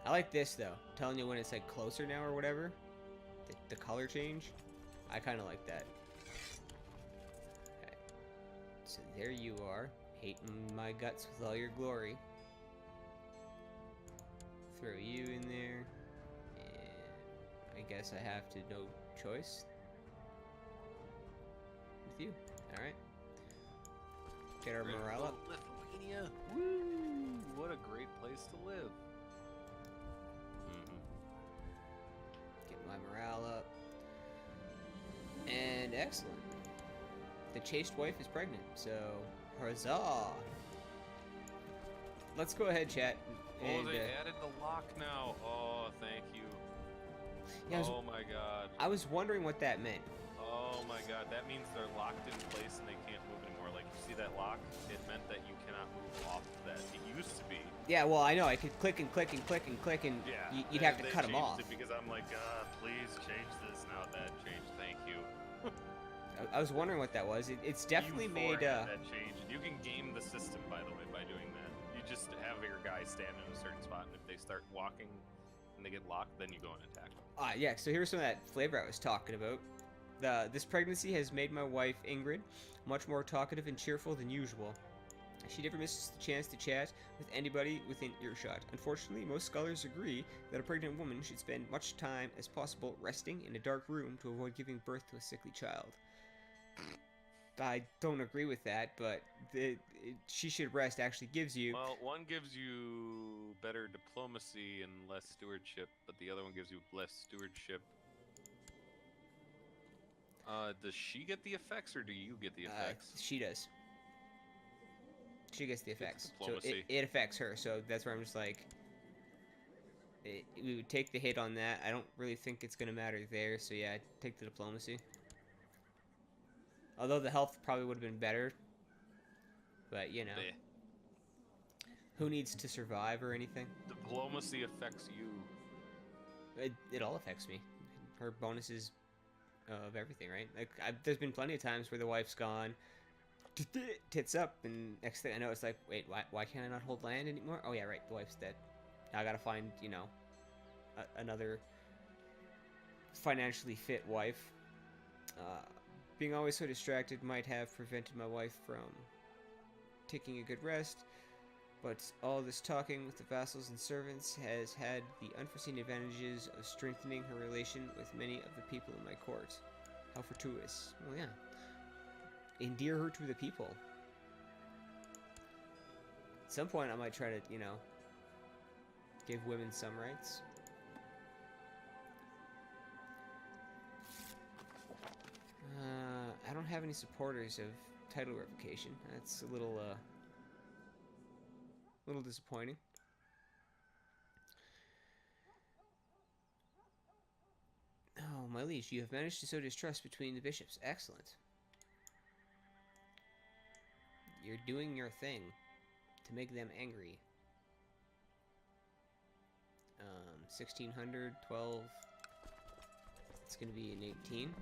I like this though. Telling you when it's like closer now or whatever. The color change. I kind of like that. Okay. So there you are. Hating my guts with all your glory. Throw you in there. I guess I have to no choice with you. Alright. Get our morale up. Lithuania! Woo! What a great place to live. Get my morale up. And excellent. The chaste wife is pregnant, so huzzah! Let's go ahead, chat. And, they added the lock now. Oh, thank you. Yeah, oh my god. I was wondering what that meant. Oh my god, that means they're locked in place and they can't move anymore. Like, you see that lock? It meant that you cannot move off of that. It used to be. Yeah, well, I know. I could click and click and click and click, and yeah, you'd have to cut them off. It because I'm like, please change this now. That changed. Thank you. I was wondering what that was. It's definitely made. That change. You can game the system, by the way, by doing that. You just have your guy stand in a certain spot, and if they start walking and they get locked, then you go and attack them. Yeah, so here's some of that flavor I was talking about. This pregnancy has made my wife, Ingrid, much more talkative and cheerful than usual. She never misses the chance to chat with anybody within earshot. Unfortunately, most scholars agree that a pregnant woman should spend much time as possible resting in a dark room to avoid giving birth to a sickly child. I don't agree with that, but she should rest actually gives you... Well, one gives you better diplomacy and less stewardship, but the other one gives you less stewardship. Does she get the effects, or do you get the effects? She does. She gets the Get the effects. So diplomacy. it affects her, so that's where I'm just like... we would take the hit on that. I don't really think it's going to matter there, so yeah, take the diplomacy. Although the health probably would have been better. But, you know. Bleh. Who needs to survive or anything? Diplomacy affects you. It all affects me. Her bonuses of everything, right? Like, there's been plenty of times where the wife's gone, tits up, and next thing I know, it's like, wait, why can't I not hold land anymore? Oh yeah, right, the wife's dead. Now I gotta find, you know, another financially fit wife. Being always so distracted might have prevented my wife from taking a good rest, but all this talking with the vassals and servants has had the unforeseen advantages of strengthening her relation with many of the people in my court. How fortuitous. Well, yeah. Endear her to the people. At some point, I might try to, you know, give women some rights. I don't have any supporters of title revocation. That's a little disappointing. Oh, my liege, you have managed to sow distrust between the bishops. Excellent. You're doing your thing to make them angry. 1600, 12. It's going to be an 18.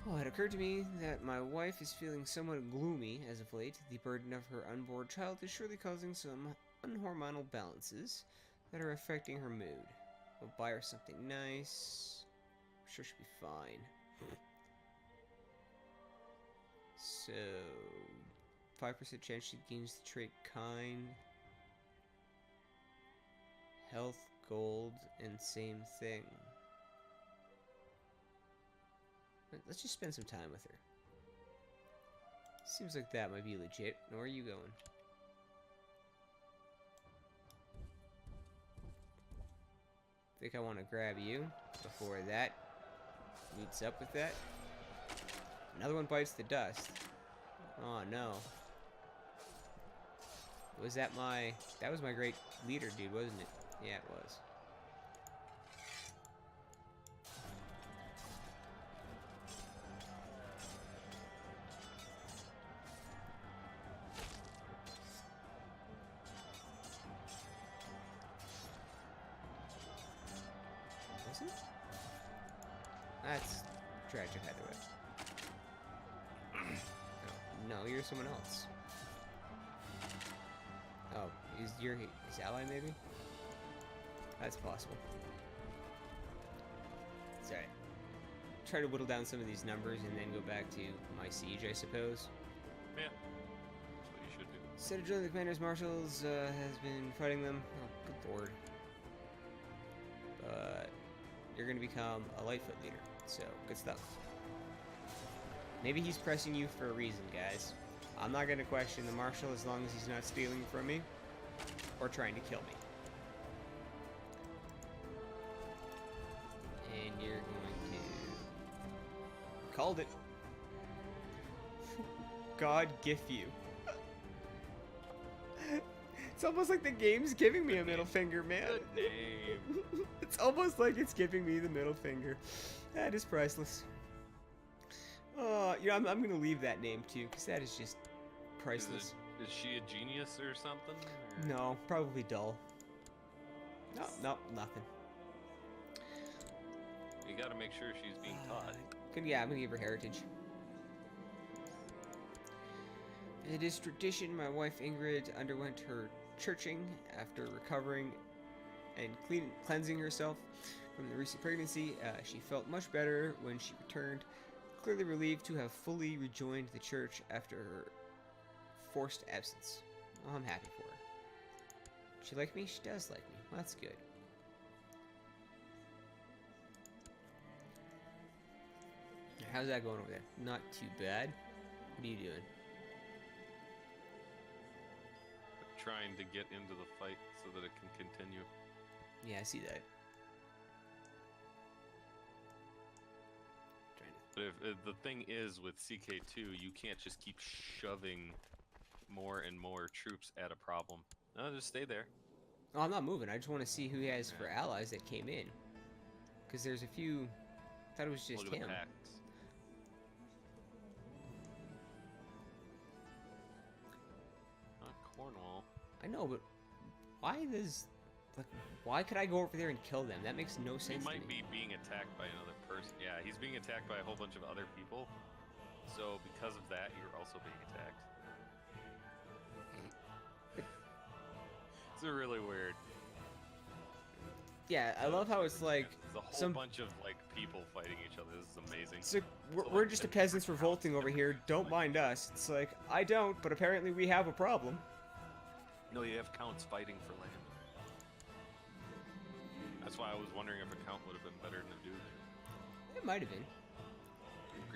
Oh, it occurred to me that my wife is feeling somewhat gloomy as of late. The burden of her unborn child is surely causing some unhormonal balances that are affecting her mood. I'll buy her something nice. I'm sure she'll be fine. So, 5% chance she gains the trait kind. Health, gold, and same thing. Let's just spend some time with her. Seems like that might be legit. Where are you going? Think I want to grab you before that meets up with that. Another one bites the dust. Oh no. Was that my... That was my great leader dude, wasn't it? Yeah, it was. Was it? That's tragic either way. Oh, no, you're someone else. Oh, is your his ally maybe? That's possible. It's alright. Try to whittle down some of these numbers and then go back to my siege, I suppose. Yeah. That's what you should do. Instead of joining the commander's marshals, has been fighting them. Oh, good lord. But you're going to become a Lightfoot leader, so good stuff. Maybe he's pressing you for a reason, guys. I'm not going to question the marshal as long as he's not stealing from me or trying to kill me. And you're going to... Called it. God gif you. It's almost like the game's giving me a middle finger, man. Good name. It's almost like it's giving me the middle finger. That is priceless. You know, I'm gonna leave that name too, because that is just priceless. Is she a genius or something? Or? No, probably dull. No, nothing. You gotta make sure she's being taught. Yeah, I'm gonna give her heritage. It is tradition my wife Ingrid underwent her churching after recovering and cleansing herself from the recent pregnancy. She felt much better when she returned, clearly relieved to have fully rejoined the church after her forced absence. Oh, I'm happy for her. She like me? She does like me. Well, that's good. How's that going over there? Not too bad. What are you doing? Trying to get into the fight so that it can continue. Yeah, I see that. But if the thing is with CK2, you can't just keep shoving more and more troops at a problem. No, just stay there. Oh, I'm not moving. I just want to see who he has for allies that came in. Because there's a few... I thought it was just Look at him. the packs. Not Cornwall. I know, but why does... Like, why could I go over there and kill them? That makes no sense He to might me. be being attacked by another person. Yeah, he's being attacked by a whole bunch of other people. So because of that, you're also being attacked. It's really weird. Yeah, I love how it's like... There's a whole some... bunch of like people fighting each other. This is amazing. So we're just the peasants revolting over here. Don't mind us. It's like, I don't, but apparently we have a problem. No, you have counts fighting for land. That's why I was wondering if a count would have been better than a dude. It might have been.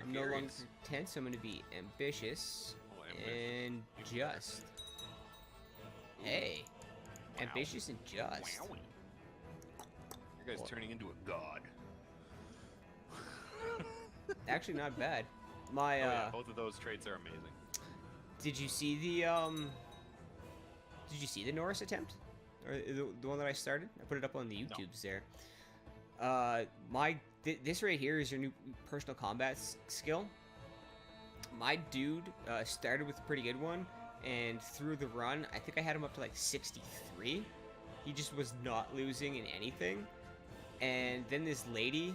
I'm no longer Gregarious. tense. I'm going to be ambitious Oh, ambitious. and just. Hey, Wow. ambitious and just. Wowie. Your guy's turning into a god. Actually, not bad. My Oh, yeah, both of those traits are amazing. did you see the Did you see the Norris attempt, or the one that I started? I put it up on the YouTubes there. This right here is your new personal combat skill. My dude started with a pretty good one, and through the run, I think I had him up to like 63. He just was not losing in anything. And then this lady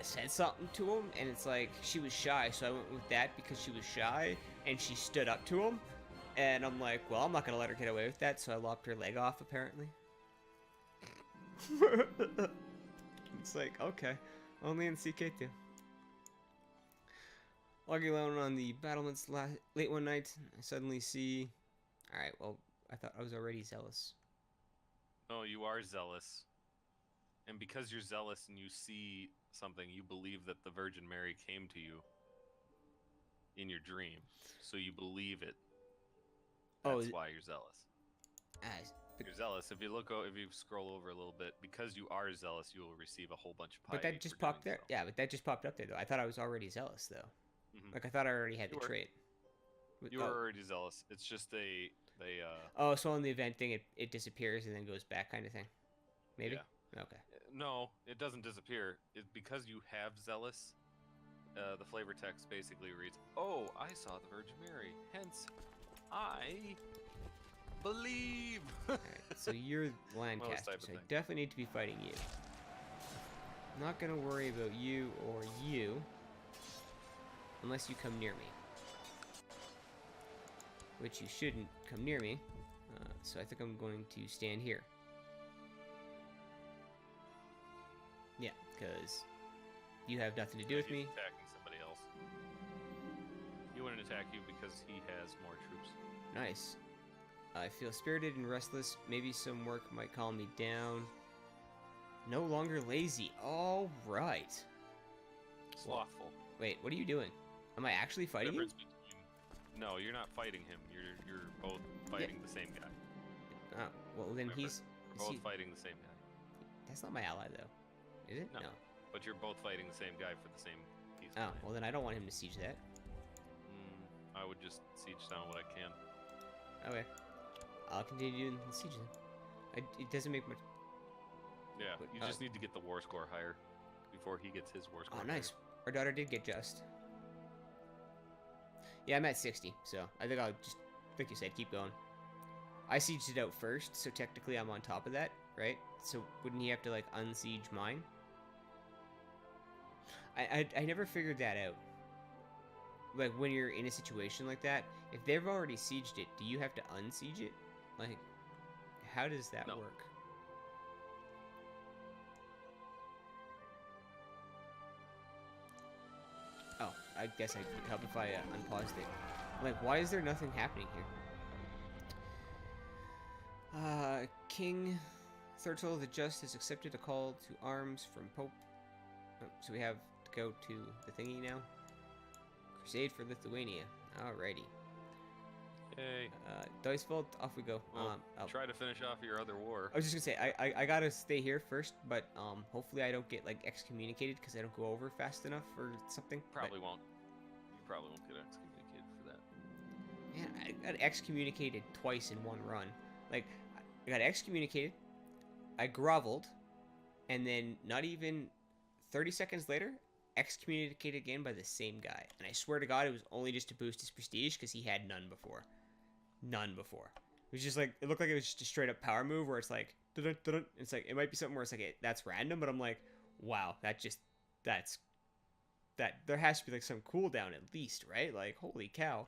said something to him, and it's like she was shy, so I went with that because she was shy, and she stood up to him. And I'm like, well, I'm not gonna let her get away with that, so I lopped her leg off, apparently. It's like, okay, only in CK2. Logging alone on the battlements late one night, I suddenly see... Alright, well, I thought I was already zealous. No, you are zealous. And because you're zealous and you see something, you believe that the Virgin Mary came to you in your dream. So you believe it. That's why you're zealous. You're zealous. If you if you scroll over a little bit, because you are zealous, you will receive a whole bunch of piety. But that just popped there. Yeah, but that just popped up there, though. I thought I was already zealous, though. Like, I thought I already had the trait. You were already zealous. It's just Oh, so on the event thing, it disappears and then goes back kind of thing? Maybe? Yeah. Okay. No, it doesn't disappear. Because you have zealous, the flavor text basically reads, "Oh, I saw the Virgin Mary. Hence, I believe." Alright, so you're Lancaster, so I definitely need to be fighting you. I'm not going to worry about you or you unless you come near me. Which you shouldn't come near me, so I think I'm going to stand here. Yeah, because you have nothing to do with me. He's attacking somebody else. He wouldn't attack you because he has more troops. Nice. I feel spirited and restless. Maybe some work might calm me down. No longer lazy. All right. Slothful. Wait, what are you doing? Am I actually fighting you? No, you're not fighting him. You're both fighting the same guy. Well then Remember, he's both fighting the same guy. That's not my ally though. Is it? No. But you're both fighting the same guy for the same piece of Oh, land. well then I don't want him to siege that. I would just siege down what I can. Okay. I'll continue doing the siege then. It doesn't make much... Yeah, you just need to get the war score higher before he gets his war score. Oh, nice. Our daughter did get just. Yeah, I'm at 60, so I think I'll just, like you said, keep going. I sieged it out first, so technically I'm on top of that, right? So wouldn't he have to, like, unsiege mine? I never figured that out. Like, when you're in a situation like that, if they've already sieged it, do you have to unsiege it? Like, how does that work? I guess I could help if I unpaused it. I'm like, why is there nothing happening here? King Thurtle the Just has accepted a call to arms from Pope. Oh, so we have to go to the thingy now. Crusade for Lithuania. Alrighty. Yay. Dicefeld, off we go. Well, try to finish off your other war. I was just gonna say, I gotta stay here first, but hopefully I don't get like excommunicated because I don't go over fast enough or something. Probably won't. You probably won't get excommunicated for that. Man, I got excommunicated twice in one run. Like, I got excommunicated, I groveled, and then not even 30 seconds later, excommunicated again by the same guy. And I swear to God, it was only just to boost his prestige because he had none before. None before. It was just like, it looked like it was just a straight up power move where it's like, dun, dun, dun. It's like, it might be something where it's like, that's random, but I'm like, wow, that's, there has to be like some cooldown at least, right? Like, holy cow.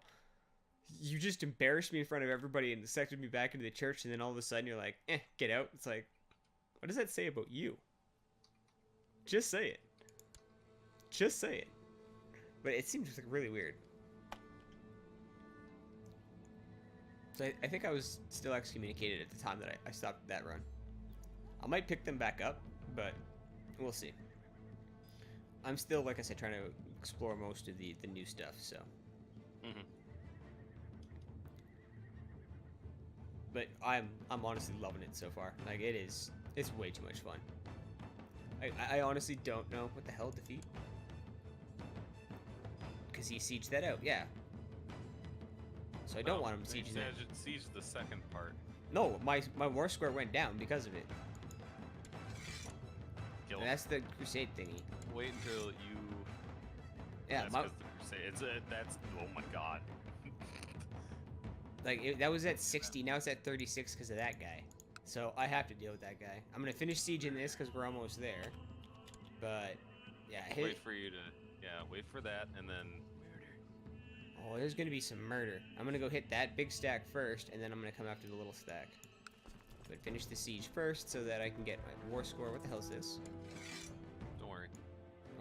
You just embarrassed me in front of everybody and accepted me back into the church, and then all of a sudden you're like, get out. It's like, what does that say about you? Just say it. Just say it. But it seems like really weird. So I think I was still excommunicated at the time that I stopped that run. I might pick them back up, but we'll see. I'm still, like I said, trying to explore most of the new stuff, so. Mm-hmm. But I'm honestly loving it so far. Like, it's way too much fun. I honestly don't know what the hell defeat. Because he sieged that out, yeah. So I don't want him sieging that. Siege the second part. No, my war score went down because of it. Kill And that's the crusade thingy. Wait until you. Yeah, that's 'cause the crusade. That's oh my god. Like that was at 60. Now it's at 36 because of that guy. So I have to deal with that guy. I'm gonna finish sieging this because we're almost there. But yeah, Wait for you to. Yeah, wait for that and then. Oh, there's gonna be some murder. I'm gonna go hit that big stack first, and then I'm gonna come after the little stack. But finish the siege first so that I can get my war score. What the hell is this? Don't worry.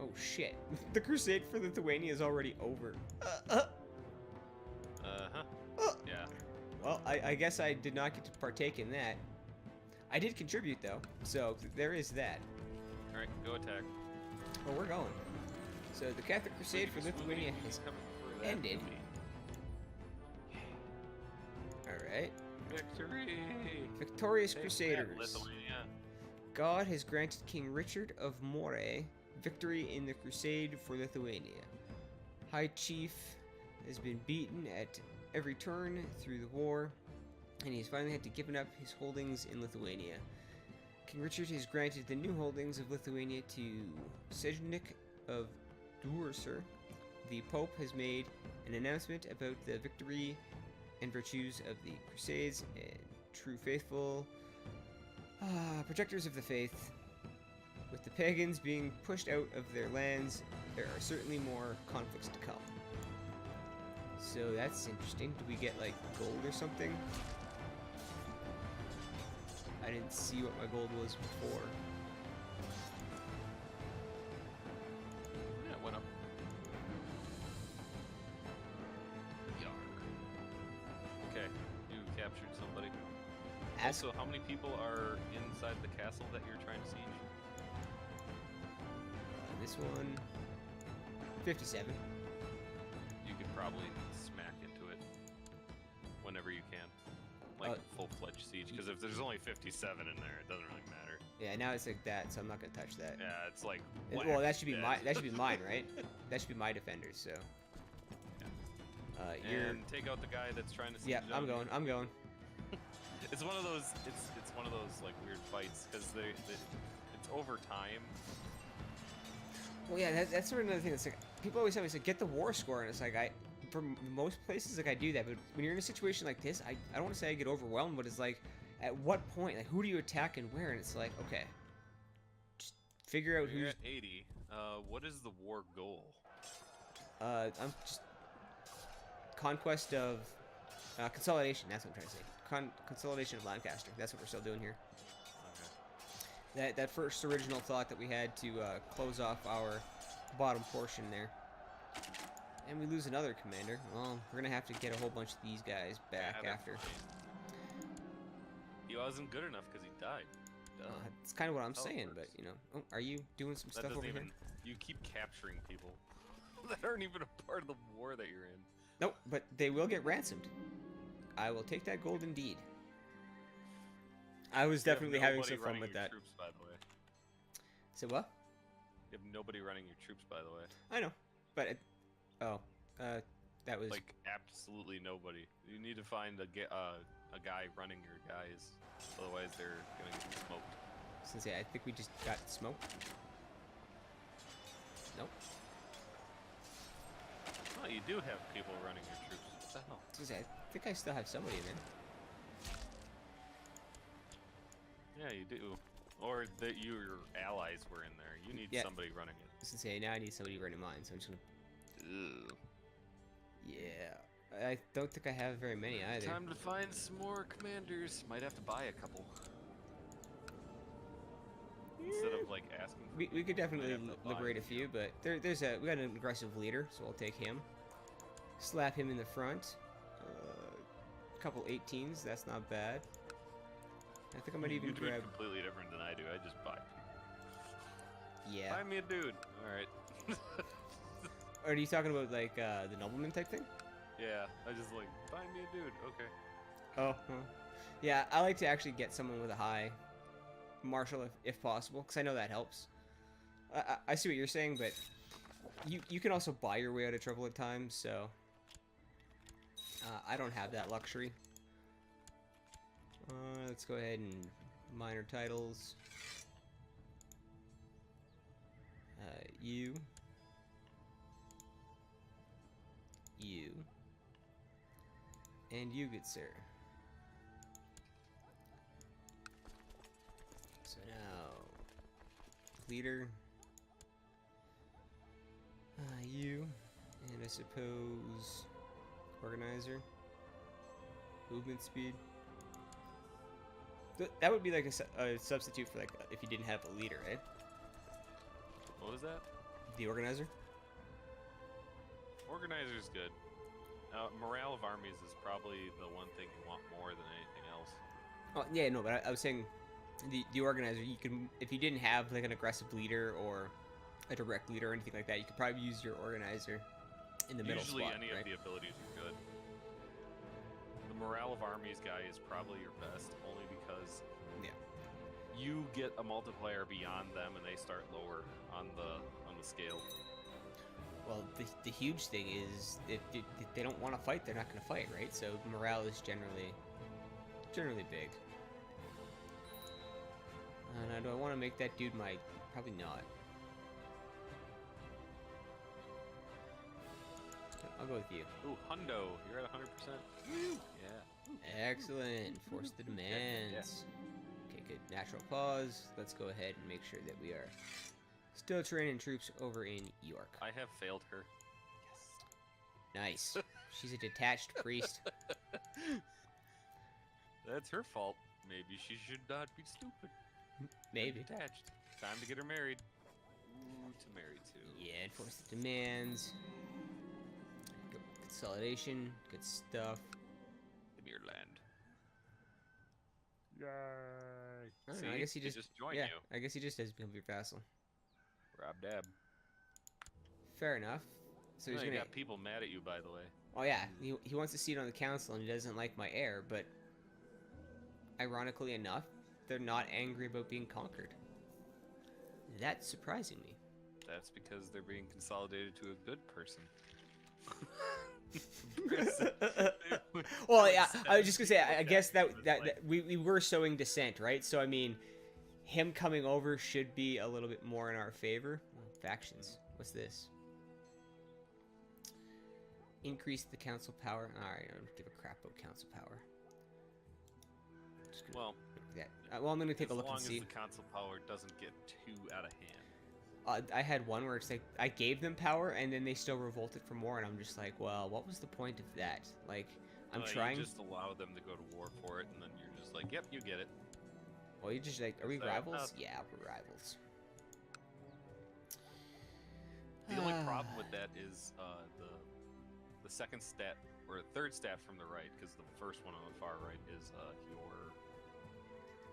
Oh shit! The crusade for Lithuania is already over. Yeah. Well, I guess I did not get to partake in that. I did contribute though, so there is that. All right, go attack. Well, we're going. So the Catholic Crusade for Lithuania has ended. Alright. Victory! Victorious Take Crusaders. that, Lithuania. God has granted King Richard of Moray victory in the Crusade for Lithuania. High Chief has been beaten at every turn through the war, and he's finally had to give up his holdings in Lithuania. King Richard has granted the new holdings of Lithuania to Sejnik of Durser. The Pope has made an announcement about the victory and virtues of the Crusades, and true faithful protectors of the faith. With the pagans being pushed out of their lands, there are certainly more conflicts to come. So that's interesting. Do we get like gold or something? I didn't see what my gold was before. Yeah, it went up. Yarg. Okay, you captured somebody. Ask. Also, how many people are inside the castle that you're trying to siege? This one, 57. You could probably smack into it whenever you can. Like full-fledged siege, because if there's only 57 in there, it doesn't really matter. Yeah, now it's like that, so I'm not gonna touch that. Yeah, it's like Well, that should be dead. that should be mine, right? That should be my defenders. So. You're. And take out the guy that's trying to siege. Yeah, I'm down. going. I'm going. It's one of those. It's one of those like weird fights because it's over time. Well, yeah, that's sort of another thing. That's like people always tell me, it's like get the war score, and it's like for most places, like I do that, but when you're in a situation like this, I don't want to say I get overwhelmed, but it's like, at what point, like who do you attack and where? And it's like, okay, just figure out You're who's. at 80. What is the war goal? I'm just conquest of consolidation. That's what I'm trying to say. Consolidation of Lancaster. That's what we're still doing here. Okay. That first original thought that we had to close off our bottom portion there. And we lose another commander. Well, we're gonna have to get a whole bunch of these guys back Yeah, after. He wasn't good enough because he died. That's kind of what I'm That's how it saying, but works. you know. Oh, are you doing some That stuff doesn't over even. here? You keep capturing people that aren't even a part of the war that you're in. Nope, but they will get ransomed. I will take that gold indeed. I was You have definitely having nobody some fun running with your that. Troops, by the way. So what? You have nobody running your troops, by the way. I know, but that was Like absolutely nobody. You need to find a guy running your guys, otherwise they're gonna get smoked. since I think we just got smoked. Nope. Oh, you do have people running your troops. What the hell? Since I think I still have somebody in there. Yeah, you do. Or that your allies were in there. You need Yeah. somebody running it. Since now I need somebody running mine, so I'm just gonna. Ugh. Yeah, I don't think I have very many either. Time to find some more commanders. Might have to buy a couple. Instead of like asking. For We could definitely have to buy liberate a few, but we got an aggressive leader, so I'll take him. Slap him in the front. A couple 18s, that's not bad. I think I might even You do it grab. completely different than I do. I just buy people. Yeah. Buy me a dude. All right. Or are you talking about like the nobleman type thing? Yeah, I just like buy me a dude. Okay. Oh. Huh. Yeah, I like to actually get someone with a high martial if possible, because I know that helps. I see what you're saying, but you can also buy your way out of trouble at times, so I don't have that luxury. Let's go ahead and minor titles. You. And you, good sir. So now, leader. You. And I suppose organizer. Movement speed. That would be like a substitute for like if you didn't have a leader, right? What was that? The organizer. Organizer's good. Morale of armies is probably the one thing you want more than anything else. Oh yeah, no, but I was saying the organizer. You can, if you didn't have like an aggressive leader or a direct leader or anything like that, you could probably use your organizer in the middle Usually spot, any right? of the abilities are good. The morale of armies guy is probably your best, only because Yeah. you get a multiplier beyond them and they start lower on the scale. Well, the huge thing is if they don't want to fight, they're not going to fight, right? So morale is generally big. Now, do I want to make that dude my? Probably not. I'll go with you. Ooh, Hundo, you're at 100%. Yeah. Excellent. Force the demands. Okay, good. Natural pause. Let's go ahead and make sure that we are still training troops over in York. I have failed her. Nice. She's a detached priest. That's her fault. Maybe she should not be stupid. Maybe. Attached. Time to get her married. Ooh, to marry to. Yeah, enforce the demands. Good consolidation. Good stuff. The Mirror Land. Yay! I don't See, know, I guess he just joined yeah, you. I guess he just has become your vassal. Rob Dab. Fair enough. So he's You gonna. got people mad at you, by the way. Oh yeah, he wants a seat on the council and he doesn't like my heir, but ironically enough, they're not angry about being conquered. That's surprising me. That's because they're being consolidated to a good person. Well, yeah, I was just gonna say, I guess that we were sowing dissent, right? So I mean, him coming over should be a little bit more in our favor. Factions. What's this? Increase the council power. All right, I don't give a crap about council power. Well, Yeah. Well, I'm gonna take a look and as long see. as the council power doesn't get too out of hand. I had one where it's like I gave them power and then they still revolted for more, and I'm just like, well, what was the point of that? Like, I'm trying. You just allow them to go to war for it, and then you're just like, yep, you get it. Well, you just like, are we So, rivals? Yeah, we're rivals. The only problem with that is the second stat or third stat from the right, because the first one on the far right is your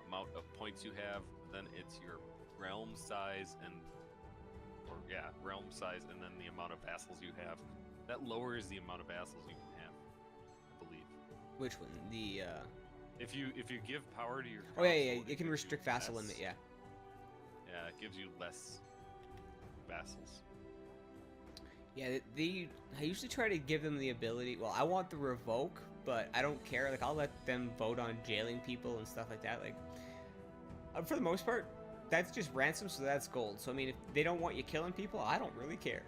amount of points you have. Then it's your realm size realm size, and then the amount of vassals you have. That lowers the amount of vassals you can have, I believe. Which one? The If you give power to your oh yeah, consort, it can gives restrict you vassal less- limit. Yeah. Yeah, it gives you less vassals. Yeah, I usually try to give them the ability. Well, I want the revoke, but I don't care. Like, I'll let them vote on jailing people and stuff like that. Like, for the most part, that's just ransom, so that's gold. So I mean, if they don't want you killing people, I don't really care.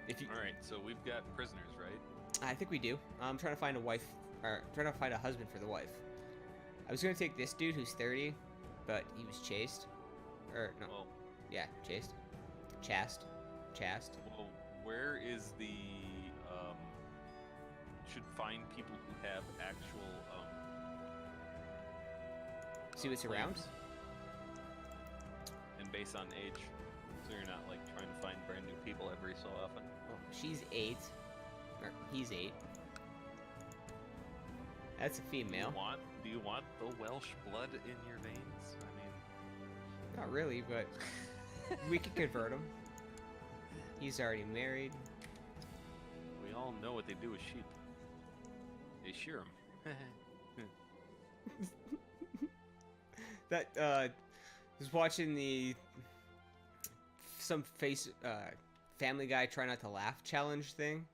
If you, All right, so we've got prisoners, right? I think we do. I'm trying to find a wife, or trying to find a husband for the wife. I was gonna take this dude who's 30, but he was chased, or no, Well, yeah, chased, chast. well, where is the should find people who have actual See what's around. claims. And based on age, so you're not like trying to find brand new people every so often. Oh, she's 8, or he's 8. That's a female. Do you want the Welsh blood in your veins? I mean, Not really, but we could convert him. He's already married. we all know what they do with sheep. They shear them. That was watching some Family Guy try not to laugh challenge thing,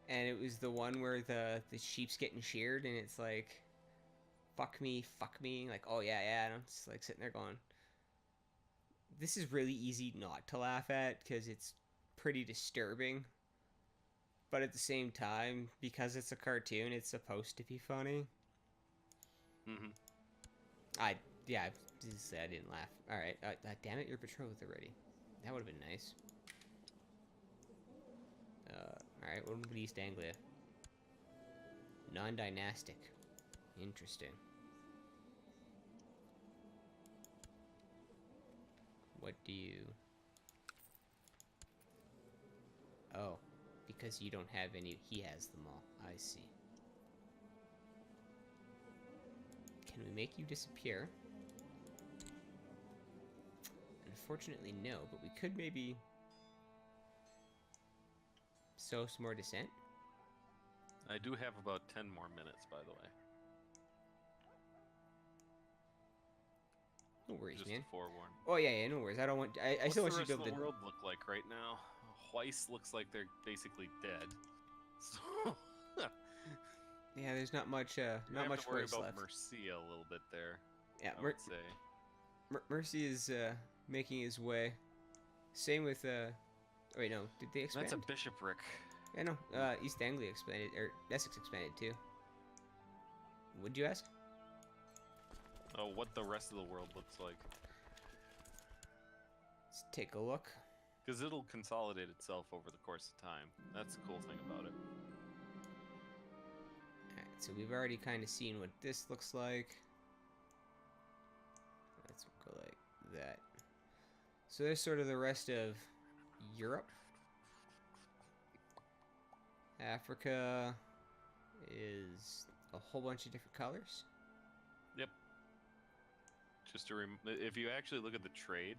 and it was the one where the sheep's getting sheared, and it's like, fuck me, like, oh yeah, and I'm just like sitting there going, this is really easy not to laugh at because it's pretty disturbing, but at the same time, because it's a cartoon, it's supposed to be funny. Mm-hmm. I just say I didn't laugh. All right, damn it, you're betrothed already. That would have been nice. All right, what about East Anglia? Non-dynastic. Interesting. What do you? Oh, because you don't have any. He has them all. I see. Can we make you disappear? Unfortunately, no, but we could maybe sow some more dissent. I do have about 10 more minutes, by the way. No worries, Just man. to forewarn. Oh yeah, no worries. I don't want. I still want you to be able What's the rest of to. the world look like right now? Weiss looks like they're basically dead. So Yeah, there's not much. Not much to worry voice about left. Mercia a little bit there. Yeah, I would say. Mercy is making his way. Same with. Oh, wait, no. Did they expand? That's a bishopric. Yeah, no. East Anglia expanded, or Essex expanded too. Would you ask? Oh, what the rest of the world looks like. Let's take a look. Because it'll consolidate itself over the course of time. That's the cool thing about it. Alright, so we've already kind of seen what this looks like. Let's go like that. So there's sort of the rest of Europe. Africa is a whole bunch of different colors. Yep. Just to if you actually look at the trade,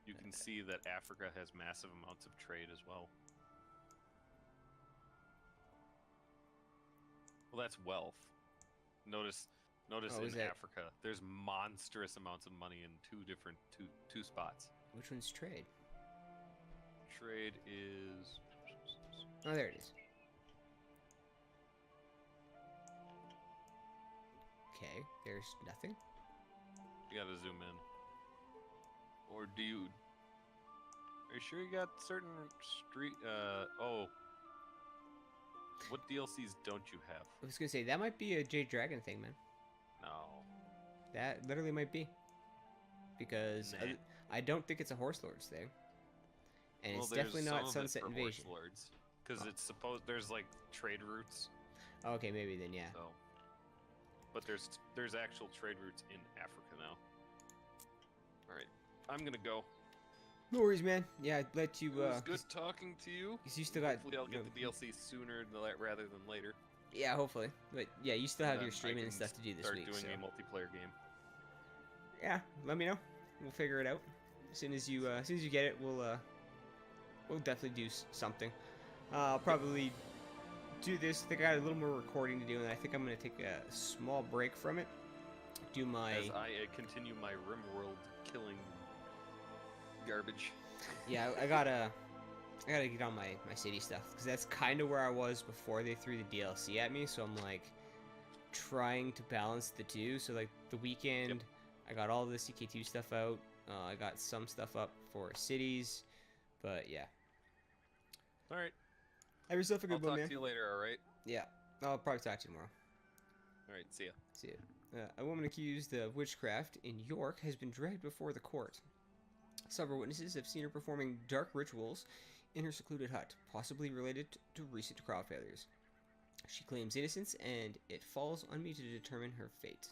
you can see that Africa has massive amounts of trade as well. Well, that's wealth. Notice Oh, in is that- Africa, there's monstrous amounts of money in two spots. Which one's trade? Trade is. Oh, there it is. Okay, there's nothing. You gotta zoom in. Or do you? Are you sure you got certain street? Oh. What DLCs don't you have? I was gonna say that might be a Jade Dragon thing, man. No. That literally might be. Because Nah. I don't think it's a Horse Lords thing. And Well, it's there's definitely some not of it Sunset for Invasion. Horse Lords, because Oh. it's supposed there's like trade routes. Oh, okay, maybe then, yeah. So, but there's actual trade routes in Africa now. All right, I'm gonna go. No worries, man. Yeah, I'd let you. It was good talking to you. Cause you still got. Hopefully, I'll you know, get the DLC sooner rather than later. Yeah, hopefully. But yeah, you still And have then your I streaming and can stuff to do this start week. doing So. a multiplayer game. Yeah, let me know. We'll figure it out. As soon as you get it, we'll definitely do something. I'll probably do this. I think I got a little more recording to do, and I think I'm gonna take a small break from it. Do my As I continue my RimWorld killing garbage. yeah. I gotta get on my city stuff because that's kind of where I was before they threw the DLC at me. So I'm like trying to balance the two. So like the weekend, I got all the CK2 stuff out. I got some stuff up for cities, but yeah. All right. Have yourself a good I'll one, talk man. to you later. All right. Yeah, I'll probably talk to you tomorrow. All right. See ya. See ya. A woman accused of witchcraft in York has been dragged before the court. Several witnesses have seen her performing dark rituals in her secluded hut, possibly related to recent crop failures. She claims innocence, and it falls on me to determine her fate.